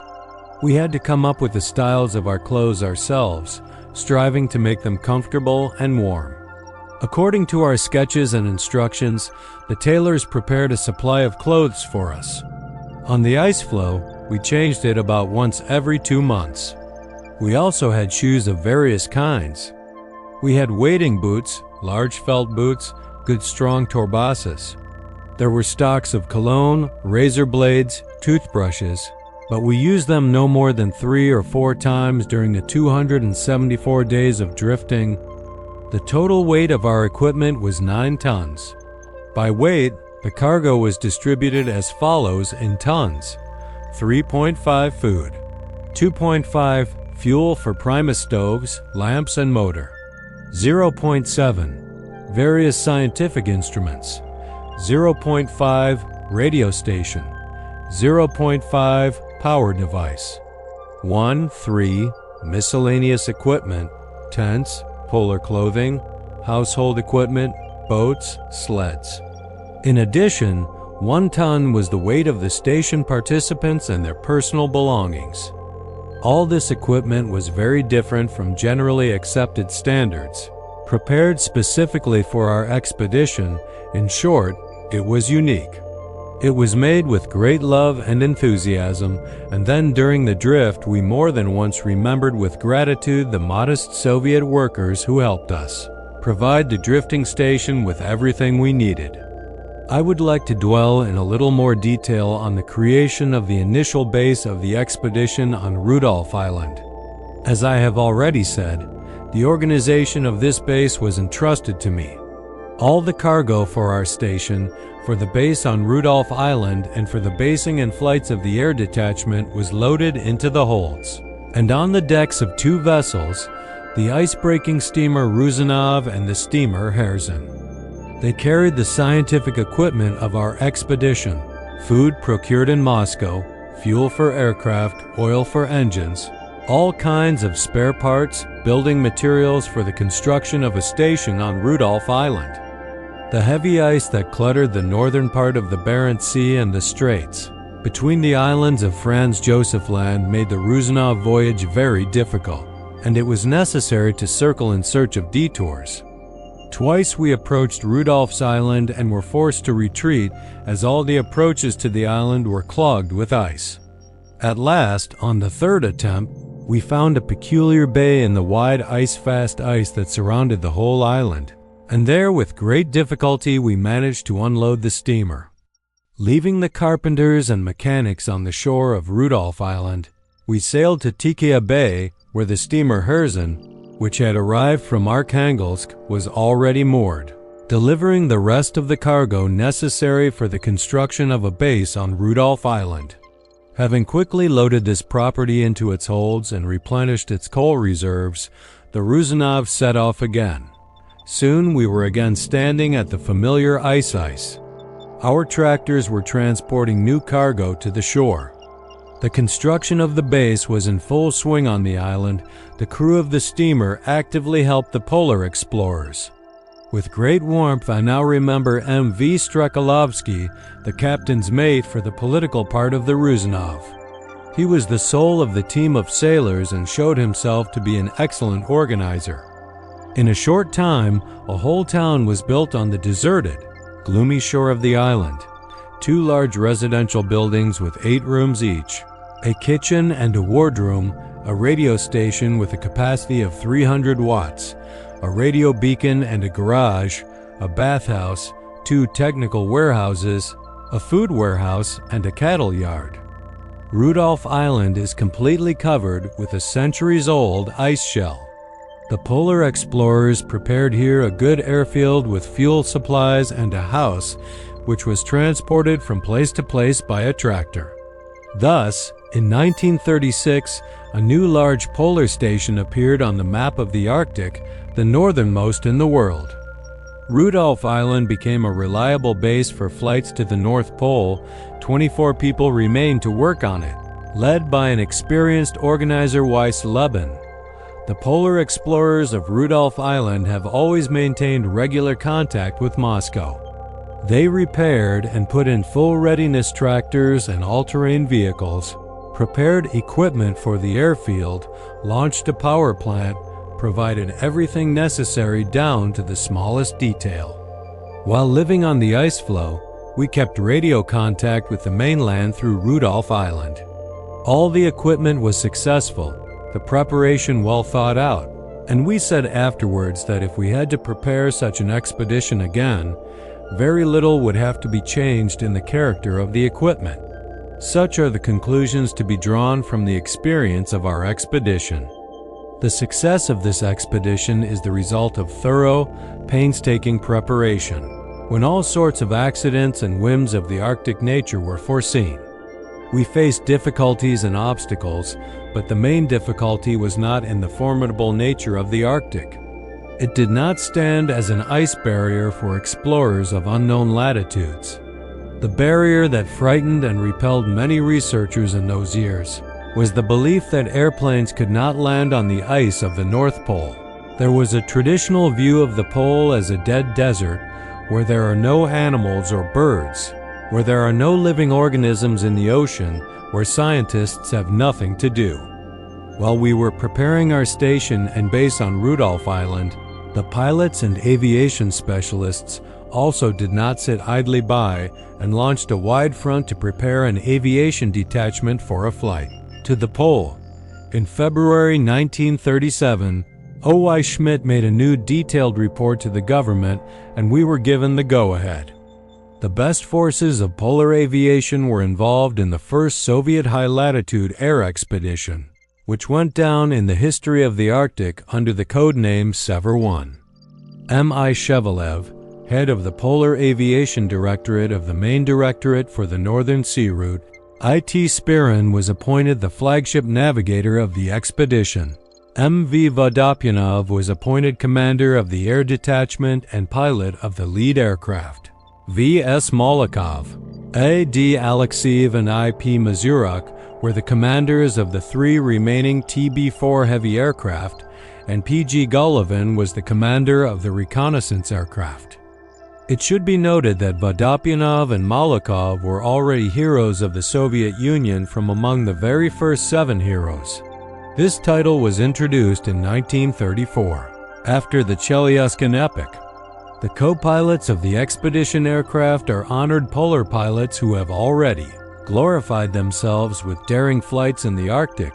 We had to come up with the styles of our clothes ourselves, striving to make them comfortable and warm. According to our sketches and instructions, the tailors prepared a supply of clothes for us. On the Ice Floe, we changed it about once every 2 months. We also had shoes of various kinds. We had wading boots, large felt boots, good strong torbasses. There were stocks of cologne, razor blades, toothbrushes, but we used them no more than 3 or 4 times during the 274 days of drifting. The total weight of our equipment was 9 tons. By weight, the cargo was distributed as follows in tons: 3.5 food, 2.5 fuel for Primus stoves, lamps, and motor, 0.7 various scientific instruments, 0.5 radio station. 0.5 power device. 1.3 miscellaneous equipment, tents, polar clothing, household equipment, boats, sleds. In addition, 1 ton was the weight of the station participants and their personal belongings. All this equipment was very different from generally accepted standards, prepared specifically for our expedition. In short, it was unique. It was made with great love and enthusiasm, and then during the drift we more than once remembered with gratitude the modest Soviet workers who helped us provide the drifting station with everything we needed. I would like to dwell in a little more detail on the creation of the initial base of the expedition on Rudolph Island. As I have already said, the organization of this base was entrusted to me. All the cargo for our station, for the base on Rudolph Island, and for the basing and flights of the air detachment was loaded into the holds. And on the decks of 2 vessels, the ice-breaking steamer Ruzanov and the steamer Herzen. They carried the scientific equipment of our expedition, food procured in Moscow, fuel for aircraft, oil for engines, all kinds of spare parts, building materials for the construction of a station on Rudolph Island. The heavy ice that cluttered the northern part of the Barents Sea and the Straits between the islands of Franz Josef Land made the Ruzanov voyage very difficult, and it was necessary to circle in search of detours. Twice we approached Rudolph's Island and were forced to retreat as all the approaches to the island were clogged with ice. At last, on the 3rd attempt, we found a peculiar bay in the wide ice-fast ice that surrounded the whole island, and there with great difficulty we managed to unload the steamer. Leaving the carpenters and mechanics on the shore of Rudolph Island, we sailed to Tikhia Bay, where the steamer Herzen, which had arrived from Arkhangelsk, was already moored, delivering the rest of the cargo necessary for the construction of a base on Rudolph Island. Having quickly loaded this property into its holds and replenished its coal reserves, the Ruzanov set off again. Soon we were again standing at the familiar ice. Our tractors were transporting new cargo to the shore. The construction of the base was in full swing on the island. The crew of the steamer actively helped the polar explorers. With great warmth, I now remember M.V. Strekalovsky, the captain's mate for the political part of the Ruzanov. He was the soul of the team of sailors and showed himself to be an excellent organizer. In a short time, a whole town was built on the deserted, gloomy shore of the island. 2 large residential buildings with 8 rooms each, a kitchen and a wardroom, a radio station with a capacity of 300 watts, a radio beacon and a garage, a bathhouse, 2 technical warehouses, a food warehouse, and a cattle yard. Rudolph Island is completely covered with a centuries-old ice shell. The polar explorers prepared here a good airfield with fuel supplies and a house, which was transported from place to place by a tractor. Thus, in 1936, a new large polar station appeared on the map of the Arctic, the northernmost in the world. Rudolph Island became a reliable base for flights to the North Pole. 24 people remained to work on it, led by an experienced organizer Weiss Leben. The polar explorers of Rudolph Island have always maintained regular contact with Moscow. They repaired and put in full readiness tractors and all-terrain vehicles, prepared equipment for the airfield, launched a power plant, provided everything necessary down to the smallest detail. While living on the Ice Floe, we kept radio contact with the mainland through Rudolph Island. All the equipment was successful, the preparation well thought out, and we said afterwards that if we had to prepare such an expedition again, very little would have to be changed in the character of the equipment. Such are the conclusions to be drawn from the experience of our expedition. The success of this expedition is the result of thorough, painstaking preparation, when all sorts of accidents and whims of the Arctic nature were foreseen. We faced difficulties and obstacles, but the main difficulty was not in the formidable nature of the Arctic. It did not stand as an ice barrier for explorers of unknown latitudes. The barrier that frightened and repelled many researchers in those years was the belief that airplanes could not land on the ice of the North Pole. There was a traditional view of the pole as a dead desert where there are no animals or birds, where there are no living organisms in the ocean, where scientists have nothing to do. While we were preparing our station and base on Rudolph Island, the pilots and aviation specialists also did not sit idly by and launched a wide front to prepare an aviation detachment for a flight to the pole. In February 1937, O.Y. Schmidt made a new detailed report to the government, and we were given the go-ahead. The best forces of polar aviation were involved in the first Soviet high-latitude air expedition, which went down in the history of the Arctic under the code name Sever 1. M.I. Shevelev, head of the Polar Aviation Directorate of the Main Directorate for the Northern Sea Route, I.T. Spirin was appointed the flagship navigator of the expedition. M.V. Vodopyanov was appointed commander of the air detachment and pilot of the lead aircraft. V.S. Molokov, A.D. Alexeyev and I.P. Mazurek were the commanders of the three remaining TB-4 heavy aircraft, and P.G. Golovin was the commander of the reconnaissance aircraft. It should be noted that Vodopyanov and Molokov were already heroes of the Soviet Union from among the very first 7 heroes. This title was introduced in 1934, after the Chelyuskin epic. The co-pilots of the expedition aircraft are honored polar pilots who have already glorified themselves with daring flights in the Arctic.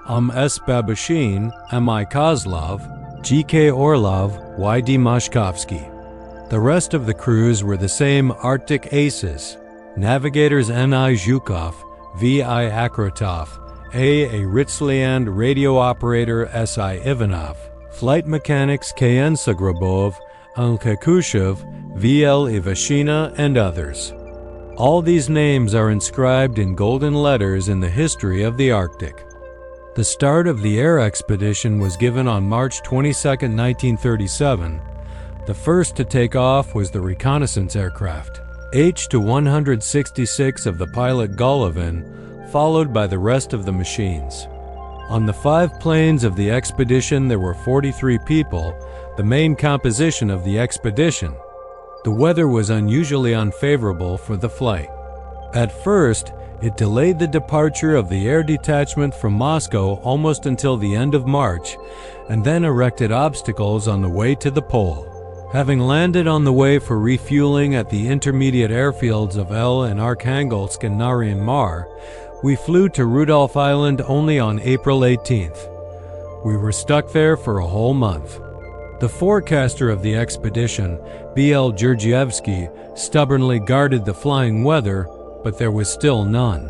S. Babushin, M.I. Kozlov, G.K. Orlov, Y.D. Mashkovsky. The rest of the crews were the same Arctic aces: navigators N.I. Zhukov, V.I. Akrotov, A. Ritzliand, radio operator S.I. Ivanov, flight mechanics K.N. Sagrabov, L. Kakushev, V.L. Ivashina, and others. All these names are inscribed in golden letters in the history of the Arctic. The start of the air expedition was given on March 22, 1937. The first to take off was the reconnaissance aircraft, H-166 of the pilot Golovin, followed by the rest of the machines. On the 5 planes of the expedition there were 43 people, the main composition of the expedition. The weather was unusually unfavorable for the flight. At first, it delayed the departure of the air detachment from Moscow almost until the end of March, and then erected obstacles on the way to the pole. Having landed on the way for refueling at the intermediate airfields of El and Arkhangelsk and Narian Mar, we flew to Rudolph Island only on April 18th. We were stuck there for a whole month. The forecaster of the expedition, B.L. Georgievsky, stubbornly guarded the flying weather, but there was still none.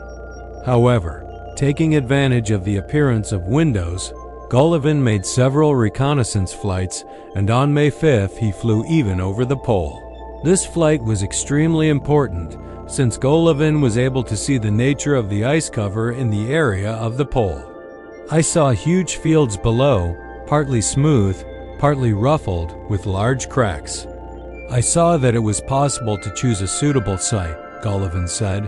However, taking advantage of the appearance of windows, Golovin made several reconnaissance flights, and on May 5th he flew even over the pole. This flight was extremely important, since Golovin was able to see the nature of the ice cover in the area of the pole. I saw huge fields below, partly smooth, partly ruffled, with large cracks. I saw that it was possible to choose a suitable site, Golovin said.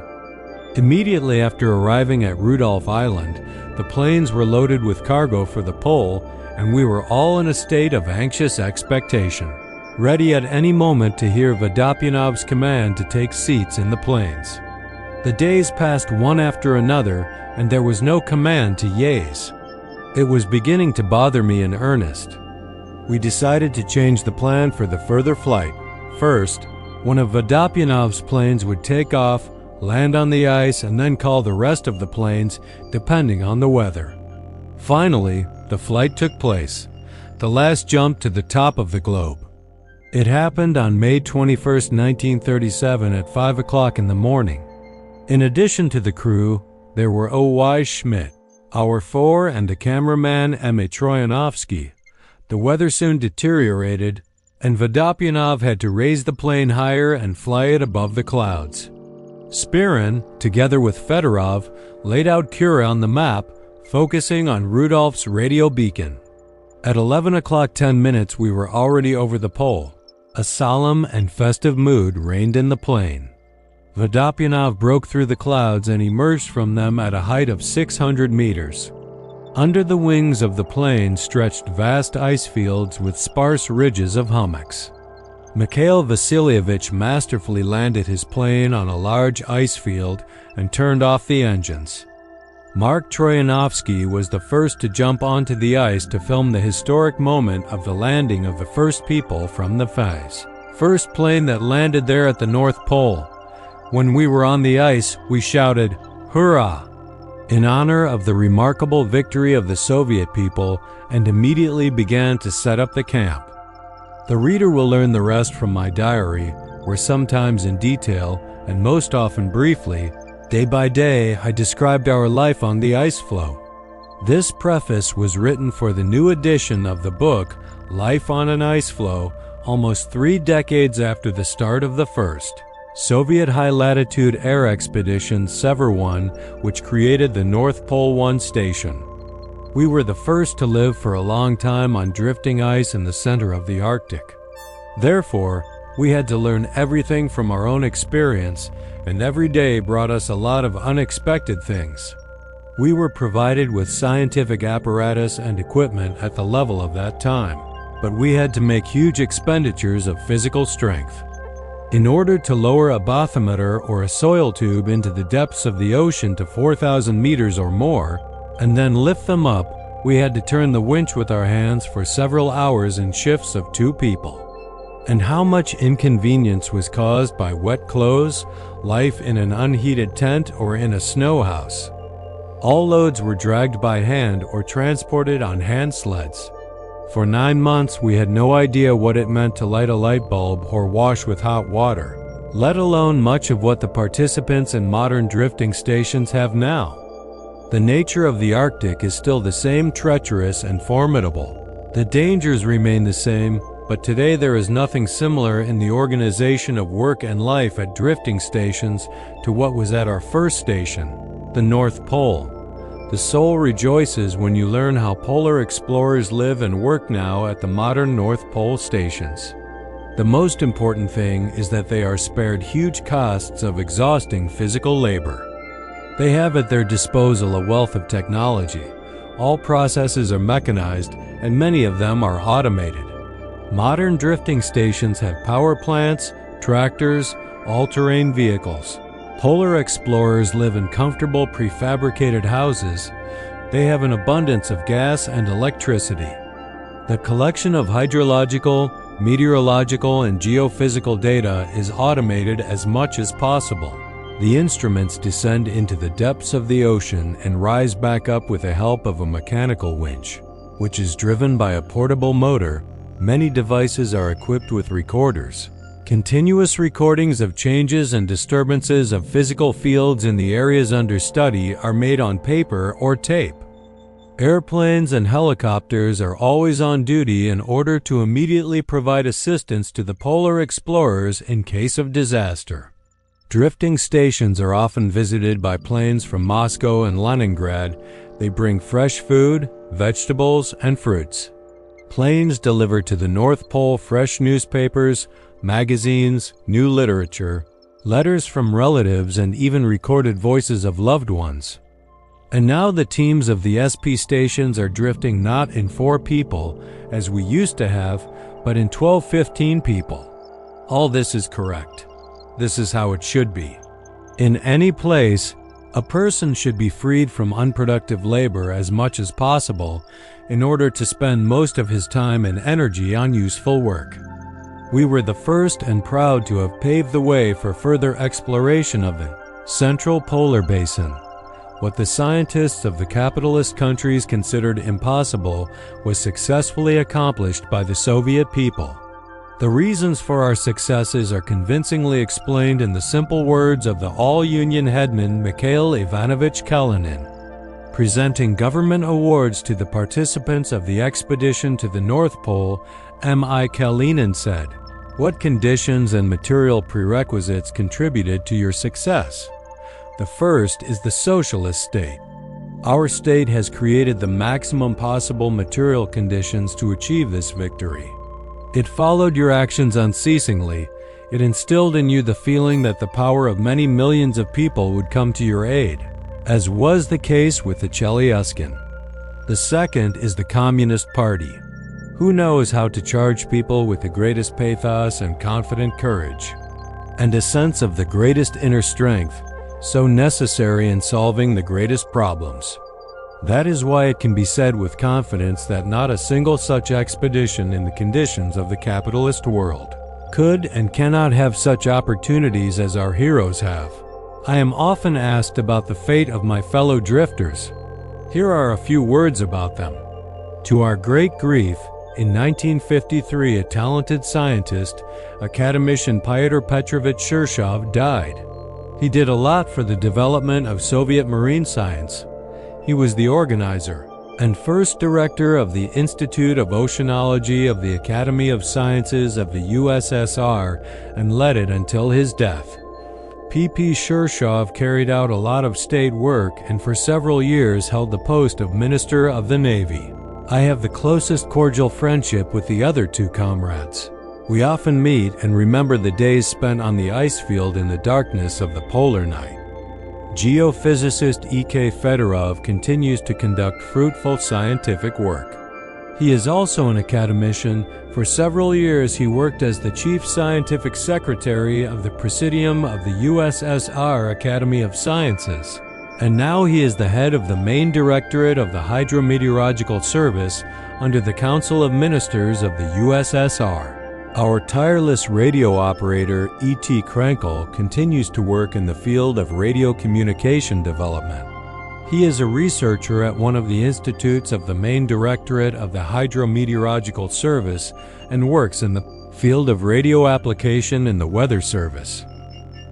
Immediately after arriving at Rudolph Island, the planes were loaded with cargo for the pole, and we were all in a state of anxious expectation, ready at any moment to hear Vodopyanov's command to take seats in the planes. The days passed one after another, and there was no command to yays. It was beginning to bother me in earnest. We decided to change the plan for the further flight. First, one of Vodopyanov's planes would take off, land on the ice, and then call the rest of the planes, depending on the weather. Finally, the flight took place, the last jump to the top of the globe. It happened on May 21, 1937 at 5 o'clock in the morning. In addition to the crew, there were O.Y. Schmidt, our 4, and a cameraman M.A. Troyanovsky. The weather soon deteriorated, and Vodopyanov had to raise the plane higher and fly it above the clouds. Spirin, together with Fedorov, laid out Kura on the map, focusing on Rudolph's radio beacon. At 11 o'clock 10 minutes we were already over the pole. A solemn and festive mood reigned in the plane. Vodopyanov broke through the clouds and emerged from them at a height of 600 meters. Under the wings of the plane stretched vast ice fields with sparse ridges of hummocks. Mikhail Vasilyevich masterfully landed his plane on a large ice field and turned off the engines. Mark Troyanovsky was the first to jump onto the ice to film the historic moment of the landing of the first people from the first plane that landed there at the North Pole. When we were on the ice, we shouted, "Hurrah!" in honor of the remarkable victory of the Soviet people, and immediately began to set up the camp. The reader will learn the rest from my diary, where sometimes in detail, and most often briefly, day by day, I described our life on the Ice Floe. This preface was written for the new edition of the book, Life on an Ice Floe, almost 3 decades after the start of the first Soviet high-latitude air expedition, Sever 1, which created the North Pole 1 station. We were the first to live for a long time on drifting ice in the center of the Arctic. Therefore, we had to learn everything from our own experience, and every day brought us a lot of unexpected things. We were provided with scientific apparatus and equipment at the level of that time, but we had to make huge expenditures of physical strength. In order to lower a bathymeter or a soil tube into the depths of the ocean to 4,000 meters or more, and then lift them up, we had to turn the winch with our hands for several hours in shifts of 2 people. And how much inconvenience was caused by wet clothes, life in an unheated tent, or in a snow house. All loads were dragged by hand or transported on hand sleds. For 9 months, we had no idea what it meant to light a light bulb or wash with hot water, let alone much of what the participants in modern drifting stations have now. The nature of the Arctic is still the same, treacherous and formidable. The dangers remain the same, but today there is nothing similar in the organization of work and life at drifting stations to what was at our first station, the North Pole. The soul rejoices when you learn how polar explorers live and work now at the modern North Pole stations. The most important thing is that they are spared huge costs of exhausting physical labor. They have at their disposal a wealth of technology. All processes are mechanized, and many of them are automated. Modern drifting stations have power plants, tractors, all-terrain vehicles. Polar explorers live in comfortable prefabricated houses. They have an abundance of gas and electricity. The collection of hydrological, meteorological, and geophysical data is automated as much as possible. The instruments descend into the depths of the ocean and rise back up with the help of a mechanical winch, which is driven by a portable motor. Many devices are equipped with recorders. Continuous recordings of changes and disturbances of physical fields in the areas under study are made on paper or tape. Airplanes and helicopters are always on duty in order to immediately provide assistance to the polar explorers in case of disaster. Drifting stations are often visited by planes from Moscow and Leningrad. They bring fresh food, vegetables, and fruits. Planes deliver to the North Pole fresh newspapers, magazines, new literature, letters from relatives, and even recorded voices of loved ones. And now the teams of the SP stations are drifting not in 4 people, as we used to have, but in 12-15 people. All this is correct. This is how it should be. In any place, a person should be freed from unproductive labor as much as possible in order to spend most of his time and energy on useful work. We were the first and proud to have paved the way for further exploration of the Central Polar Basin. What the scientists of the capitalist countries considered impossible was successfully accomplished by the Soviet people. The reasons for our successes are convincingly explained in the simple words of the all-Union headman Mikhail Ivanovich Kalinin. Presenting government awards to the participants of the expedition to the North Pole, M.I. Kalinin said, "What conditions and material prerequisites contributed to your success? The first is the socialist state. Our state has created the maximum possible material conditions to achieve this victory. It followed your actions unceasingly. It instilled in you the feeling that the power of many millions of people would come to your aid, as was the case with the Chelyuskin. The second is the Communist Party. Who knows how to charge people with the greatest pathos and confident courage, and a sense of the greatest inner strength, so necessary in solving the greatest problems. That is why it can be said with confidence that not a single such expedition in the conditions of the capitalist world could and cannot have such opportunities as our heroes have. I am often asked about the fate of my fellow drifters. Here are a few words about them. To our great grief, in 1953, a talented scientist, academician Pyotr Petrovich Shirshov, died. He did a lot for the development of Soviet marine science. He was the organizer and first director of the Institute of Oceanology of the Academy of Sciences of the USSR and led it until his death. P.P. Shirshov carried out a lot of state work and for several years held the post of Minister of the Navy. I have the closest cordial friendship with the other two comrades. We often meet and remember the days spent on the ice field in the darkness of the polar night. Geophysicist E.K. Fedorov continues to conduct fruitful scientific work. He is also an academician. For several years he worked as the Chief Scientific Secretary of the Presidium of the USSR Academy of Sciences, and now he is the head of the Main Directorate of the Hydrometeorological Service under the Council of Ministers of the USSR. Our tireless radio operator, E.T. Krenkel, continues to work in the field of radio communication development. He is a researcher at one of the institutes of the Main Directorate of the Hydrometeorological Service and works in the field of radio application in the Weather Service.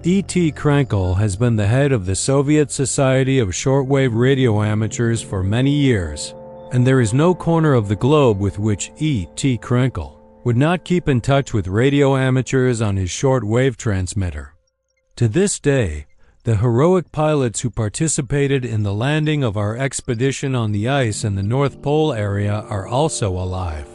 E.T. Krenkel has been the head of the Soviet Society of Shortwave Radio Amateurs for many years, and there is no corner of the globe with which E.T. Krenkel would not keep in touch with radio amateurs on his short-wave transmitter. To this day, the heroic pilots who participated in the landing of our expedition on the ice in the North Pole area are also alive.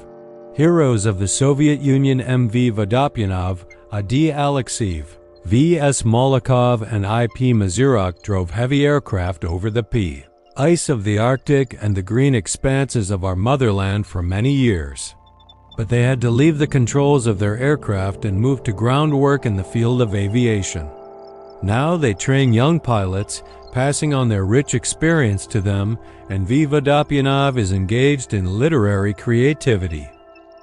Heroes of the Soviet Union M.V. Vodopyanov, Adi Alexeyev, V.S. Molokov, and I.P. Mazurek drove heavy aircraft over the ice of the Arctic and the green expanses of our motherland for many years. But they had to leave the controls of their aircraft and move to groundwork in the field of aviation. Now they train young pilots, passing on their rich experience to them, and V. Vodopyanov is engaged in literary creativity.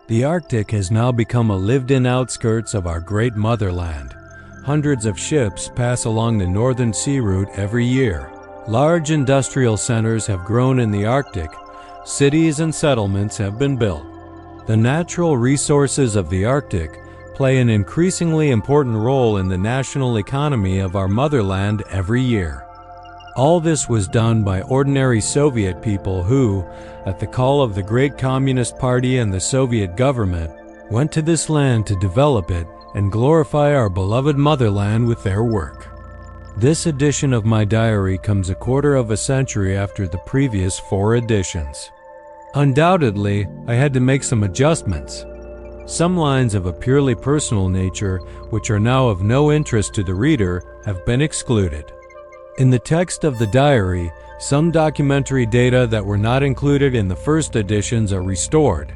The Arctic has now become a lived-in outskirts of our great motherland. Hundreds of ships pass along the northern sea route every year. Large industrial centers have grown in the Arctic. Cities and settlements have been built. The natural resources of the Arctic play an increasingly important role in the national economy of our motherland every year. All this was done by ordinary Soviet people who, at the call of the great Communist Party and the Soviet government, went to this land to develop it and glorify our beloved motherland with their work. This edition of my diary comes a quarter of a century after the previous 4 editions. Undoubtedly, I had to make some adjustments. Some lines of a purely personal nature, which are now of no interest to the reader, have been excluded. In the text of the diary, some documentary data that were not included in the first editions are restored.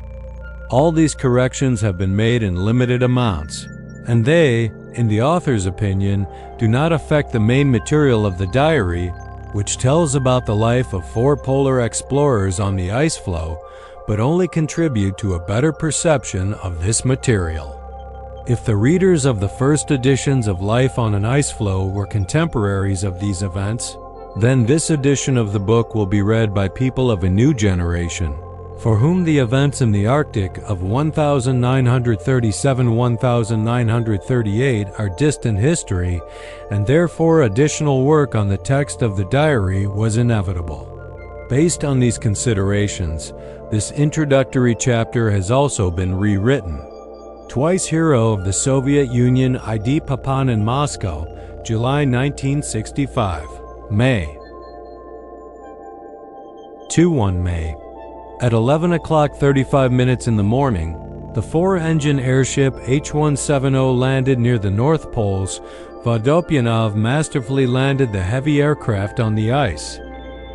All these corrections have been made in limited amounts, and they, in the author's opinion, do not affect the main material of the diary, which tells about the life of 4 polar explorers on the Ice Floe, but only contribute to a better perception of this material. If the readers of the first editions of Life on an Ice Floe were contemporaries of these events, then this edition of the book will be read by people of a new generation, for whom the events in the Arctic of 1937-1938 are distant history, and therefore additional work on the text of the diary was inevitable. Based on these considerations, this introductory chapter has also been rewritten. Twice hero of the Soviet Union, Ivan Papanin, Moscow, July 1965. May. 2-1 May. At 11:35 in the morning, The four-engine airship H-170 landed near the North Poles. Vodopyanov masterfully landed the heavy aircraft on the ice.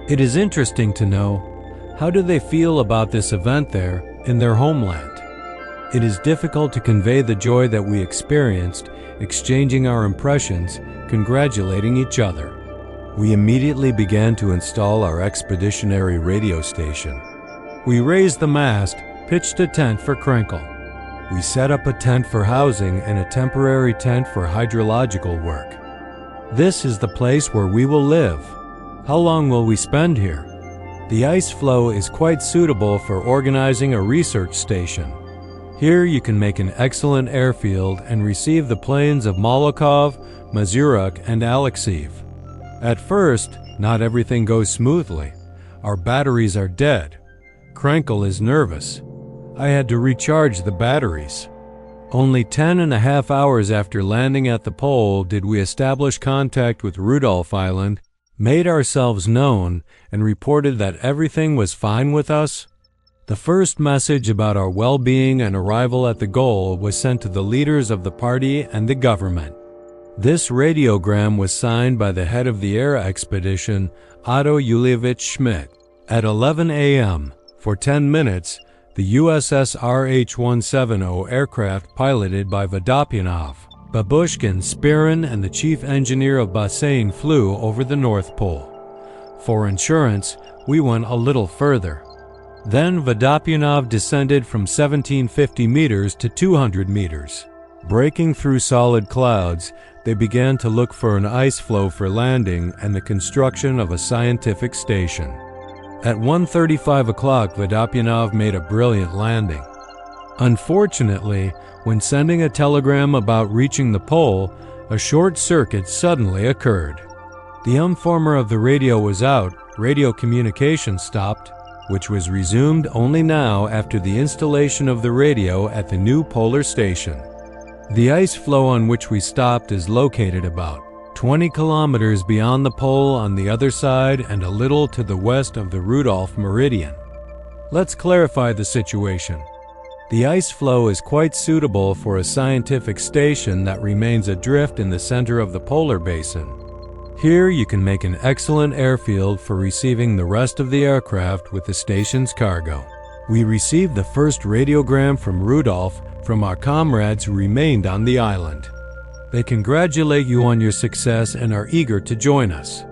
It is interesting to know, how do they feel about this event there, in their homeland? It is difficult to convey the joy that we experienced, exchanging our impressions, congratulating each other. We immediately began to install our expeditionary radio station. We raised the mast, pitched a tent for Krenkel. We set up a tent for housing and a temporary tent for hydrological work. This is the place where we will live. How long will we spend here? The Ice Floe is quite suitable for organizing a research station. Here you can make an excellent airfield and receive the planes of Molokov, Mazurek, and Alexeyev. At first, not everything goes smoothly. Our batteries are dead. Krenkel is nervous. I had to recharge the batteries. Only 10.5 hours after landing at the pole did we establish contact with Rudolph Island, made ourselves known, and reported that everything was fine with us. The first message about our well-being and arrival at the goal was sent to the leaders of the party and the government. This radiogram was signed by the head of the air expedition, Otto Yulievich Schmidt. At 11 a.m., for 10 minutes, the USS RH-170 aircraft piloted by Vodopyanov, Babushkin, Spirin, and the chief engineer of Bassein flew over the North Pole. For insurance, we went a little further. Then Vodopyanov descended from 1750 meters to 200 meters. Breaking through solid clouds, they began to look for an ice floe for landing and the construction of a scientific station. At 1:35 o'clock, Vodopyanov made a brilliant landing. Unfortunately, when sending a telegram about reaching the pole, a short circuit suddenly occurred. The informer of the radio was out, radio communication stopped, which was resumed only now after the installation of the radio at the new polar station. The ice floe on which we stopped is located about 20 kilometers beyond the pole on the other side and a little to the west of the Rudolph meridian. Let's clarify the situation. The ice floe is quite suitable for a scientific station that remains adrift in the center of the polar basin. Here you can make an excellent airfield for receiving the rest of the aircraft with the station's cargo. We received the first radiogram from Rudolph from our comrades who remained on the island. They congratulate you on your success and are eager to join us.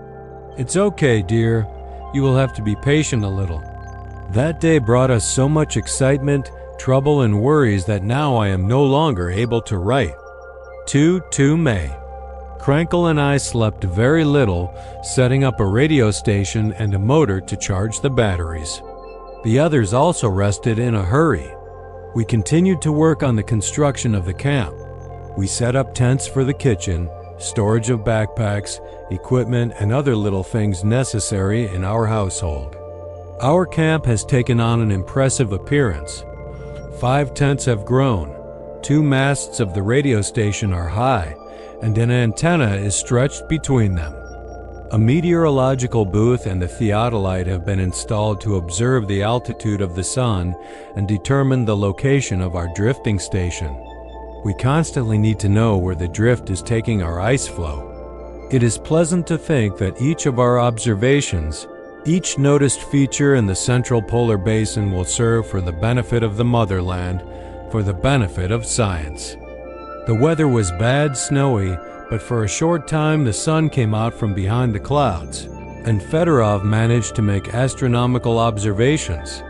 It's okay, dear. You will have to be patient a little. That day brought us so much excitement, trouble, and worries that now I am no longer able to write. 2 May. Krenkel and I slept very little, setting up a radio station and a motor to charge the batteries. The others also rested in a hurry. We continued to work on the construction of the camp. We set up tents for the kitchen, storage of backpacks, equipment, and other little things necessary in our household. Our camp has taken on an impressive appearance. 5 tents have grown, 2 masts of the radio station are high, and an antenna is stretched between them. A meteorological booth and a theodolite have been installed to observe the altitude of the sun and determine the location of our drifting station. We constantly need to know where the drift is taking our ice floe. It is pleasant to think that each of our observations, each noticed feature in the central polar basin will serve for the benefit of the motherland, for the benefit of science. The weather was bad, snowy, but for a short time the sun came out from behind the clouds, and Fedorov managed to make astronomical observations.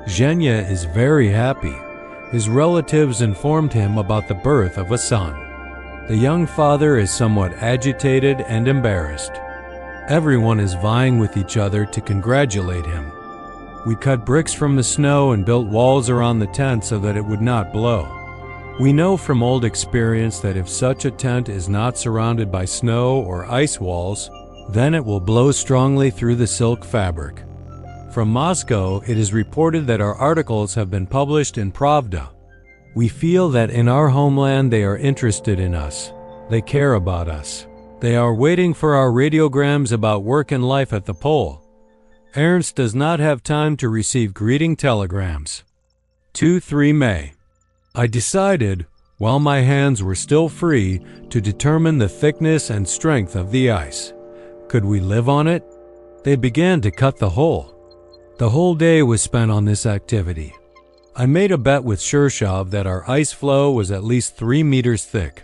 Zhenya is very happy. His relatives informed him about the birth of a son. The young father is somewhat agitated and embarrassed. Everyone is vying with each other to congratulate him. We cut bricks from the snow and built walls around the tent so that it would not blow. We know from old experience that if such a tent is not surrounded by snow or ice walls, then it will blow strongly through the silk fabric. From Moscow, it is reported that our articles have been published in Pravda. We feel that in our homeland they are interested in us. They care about us. They are waiting for our radiograms about work and life at the pole. Ernst does not have time to receive greeting telegrams. 3 May. I decided, while my hands were still free, to determine the thickness and strength of the ice. Could we live on it? They began to cut the hole. The whole day was spent on this activity. I made a bet with Shirshov that our ice floe was at least 3 meters thick.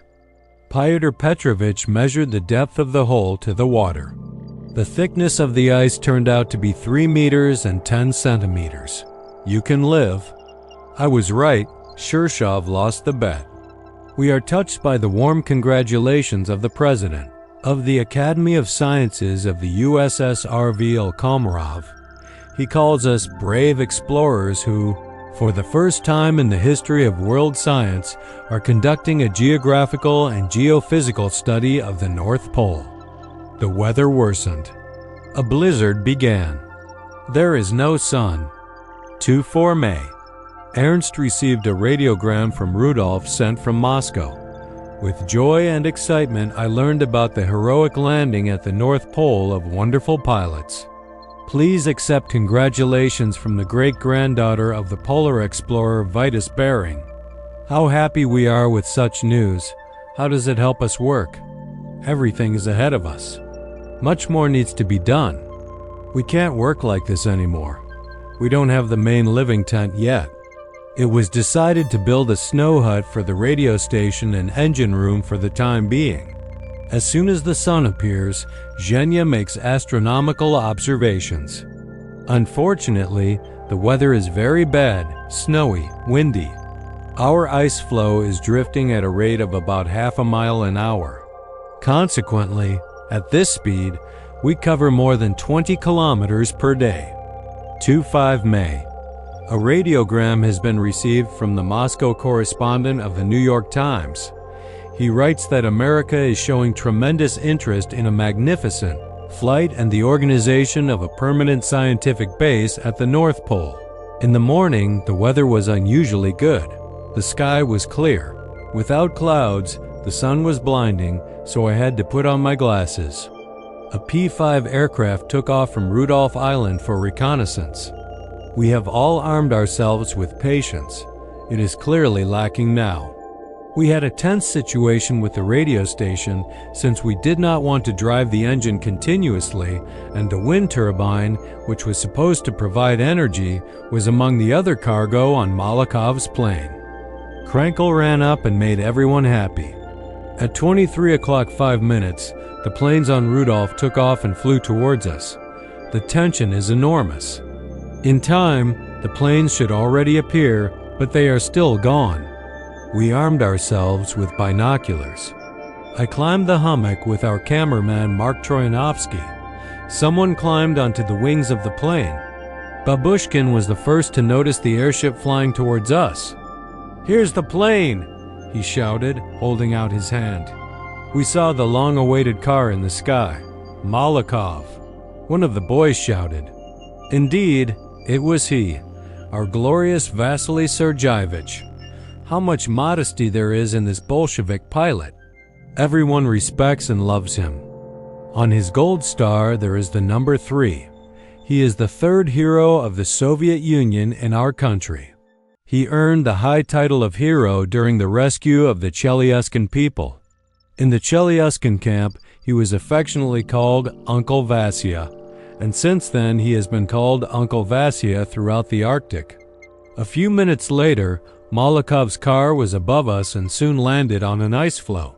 Pyotr Petrovich measured the depth of the hole to the water. The thickness of the ice turned out to be 3 meters and 10 centimeters. You can live. I was right. Shirshov lost the bet. We are touched by the warm congratulations of the President of the Academy of Sciences of the USS RV Komarov. He calls us brave explorers who, for the first time in the history of world science, are conducting a geographical and geophysical study of the North Pole. The weather worsened. A blizzard began. There is no sun. 2/4 May. Ernst received a radiogram from Rudolf sent from Moscow. With joy and excitement, I learned about the heroic landing at the North Pole of wonderful pilots. Please accept congratulations from the great-granddaughter of the polar explorer Vitus Bering. How happy we are with such news. How does it help us work? Everything is ahead of us. Much more needs to be done. We can't work like this anymore. We don't have the main living tent yet. It was decided to build a snow hut for the radio station and engine room for the time being. As soon as the sun appears, Zhenya makes astronomical observations. Unfortunately, the weather is very bad, snowy, windy. Our ice floe is drifting at a rate of about half a mile an hour. Consequently, at this speed, we cover more than 20 kilometers per day. 2/5 May. A radiogram has been received from the Moscow correspondent of the New York Times. He writes that America is showing tremendous interest in a magnificent flight and the organization of a permanent scientific base at the North Pole. In the morning, the weather was unusually good. The sky was clear. Without clouds, the sun was blinding, so I had to put on my glasses. A P-5 aircraft took off from Rudolph Island for reconnaissance. We have all armed ourselves with patience. It is clearly lacking now. We had a tense situation with the radio station since we did not want to drive the engine continuously, and the wind turbine, which was supposed to provide energy, was among the other cargo on Malakov's plane. Krenkel ran up and made everyone happy. At 23 o'clock 5 minutes, the planes on Rudolph took off and flew towards us. The tension is enormous. In time, the planes should already appear, but they are still gone. We armed ourselves with binoculars. I climbed the hummock with our cameraman Mark Troyanovsky. Someone climbed onto the wings of the plane. Babushkin was the first to notice the airship flying towards us. "Here's the plane!" he shouted, holding out his hand. We saw the long-awaited car in the sky. "Malakov!" one of the boys shouted. Indeed, it was he, our glorious Vasily Sergeyevich. How much modesty there is in this Bolshevik pilot. Everyone respects and loves him. On his gold star there is the number 3. He is the third hero of the Soviet Union in our country. He earned the high title of hero during the rescue of the Chelyuskin people. In the Chelyuskin camp, he was affectionately called Uncle Vasya, and since then he has been called Uncle Vasya throughout the Arctic. A few minutes later, Malakov's car was above us and soon landed on an ice floe.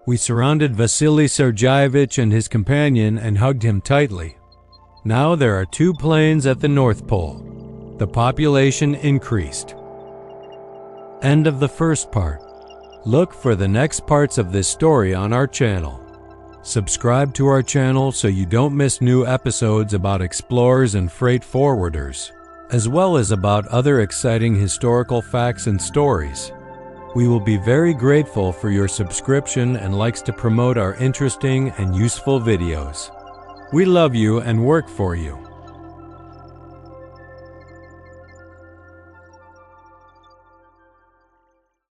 We surrounded Vasily Sergeyevich and his companion and hugged him tightly. Now there are 2 planes at the North Pole. The population increased. End of the first part. Look for the next parts of this story on our channel. Subscribe to our channel so you don't miss new episodes about explorers and freight forwarders, as well as about other exciting historical facts and stories. We will be very grateful for your subscription and likes to promote our interesting and useful videos. We love you and work for you.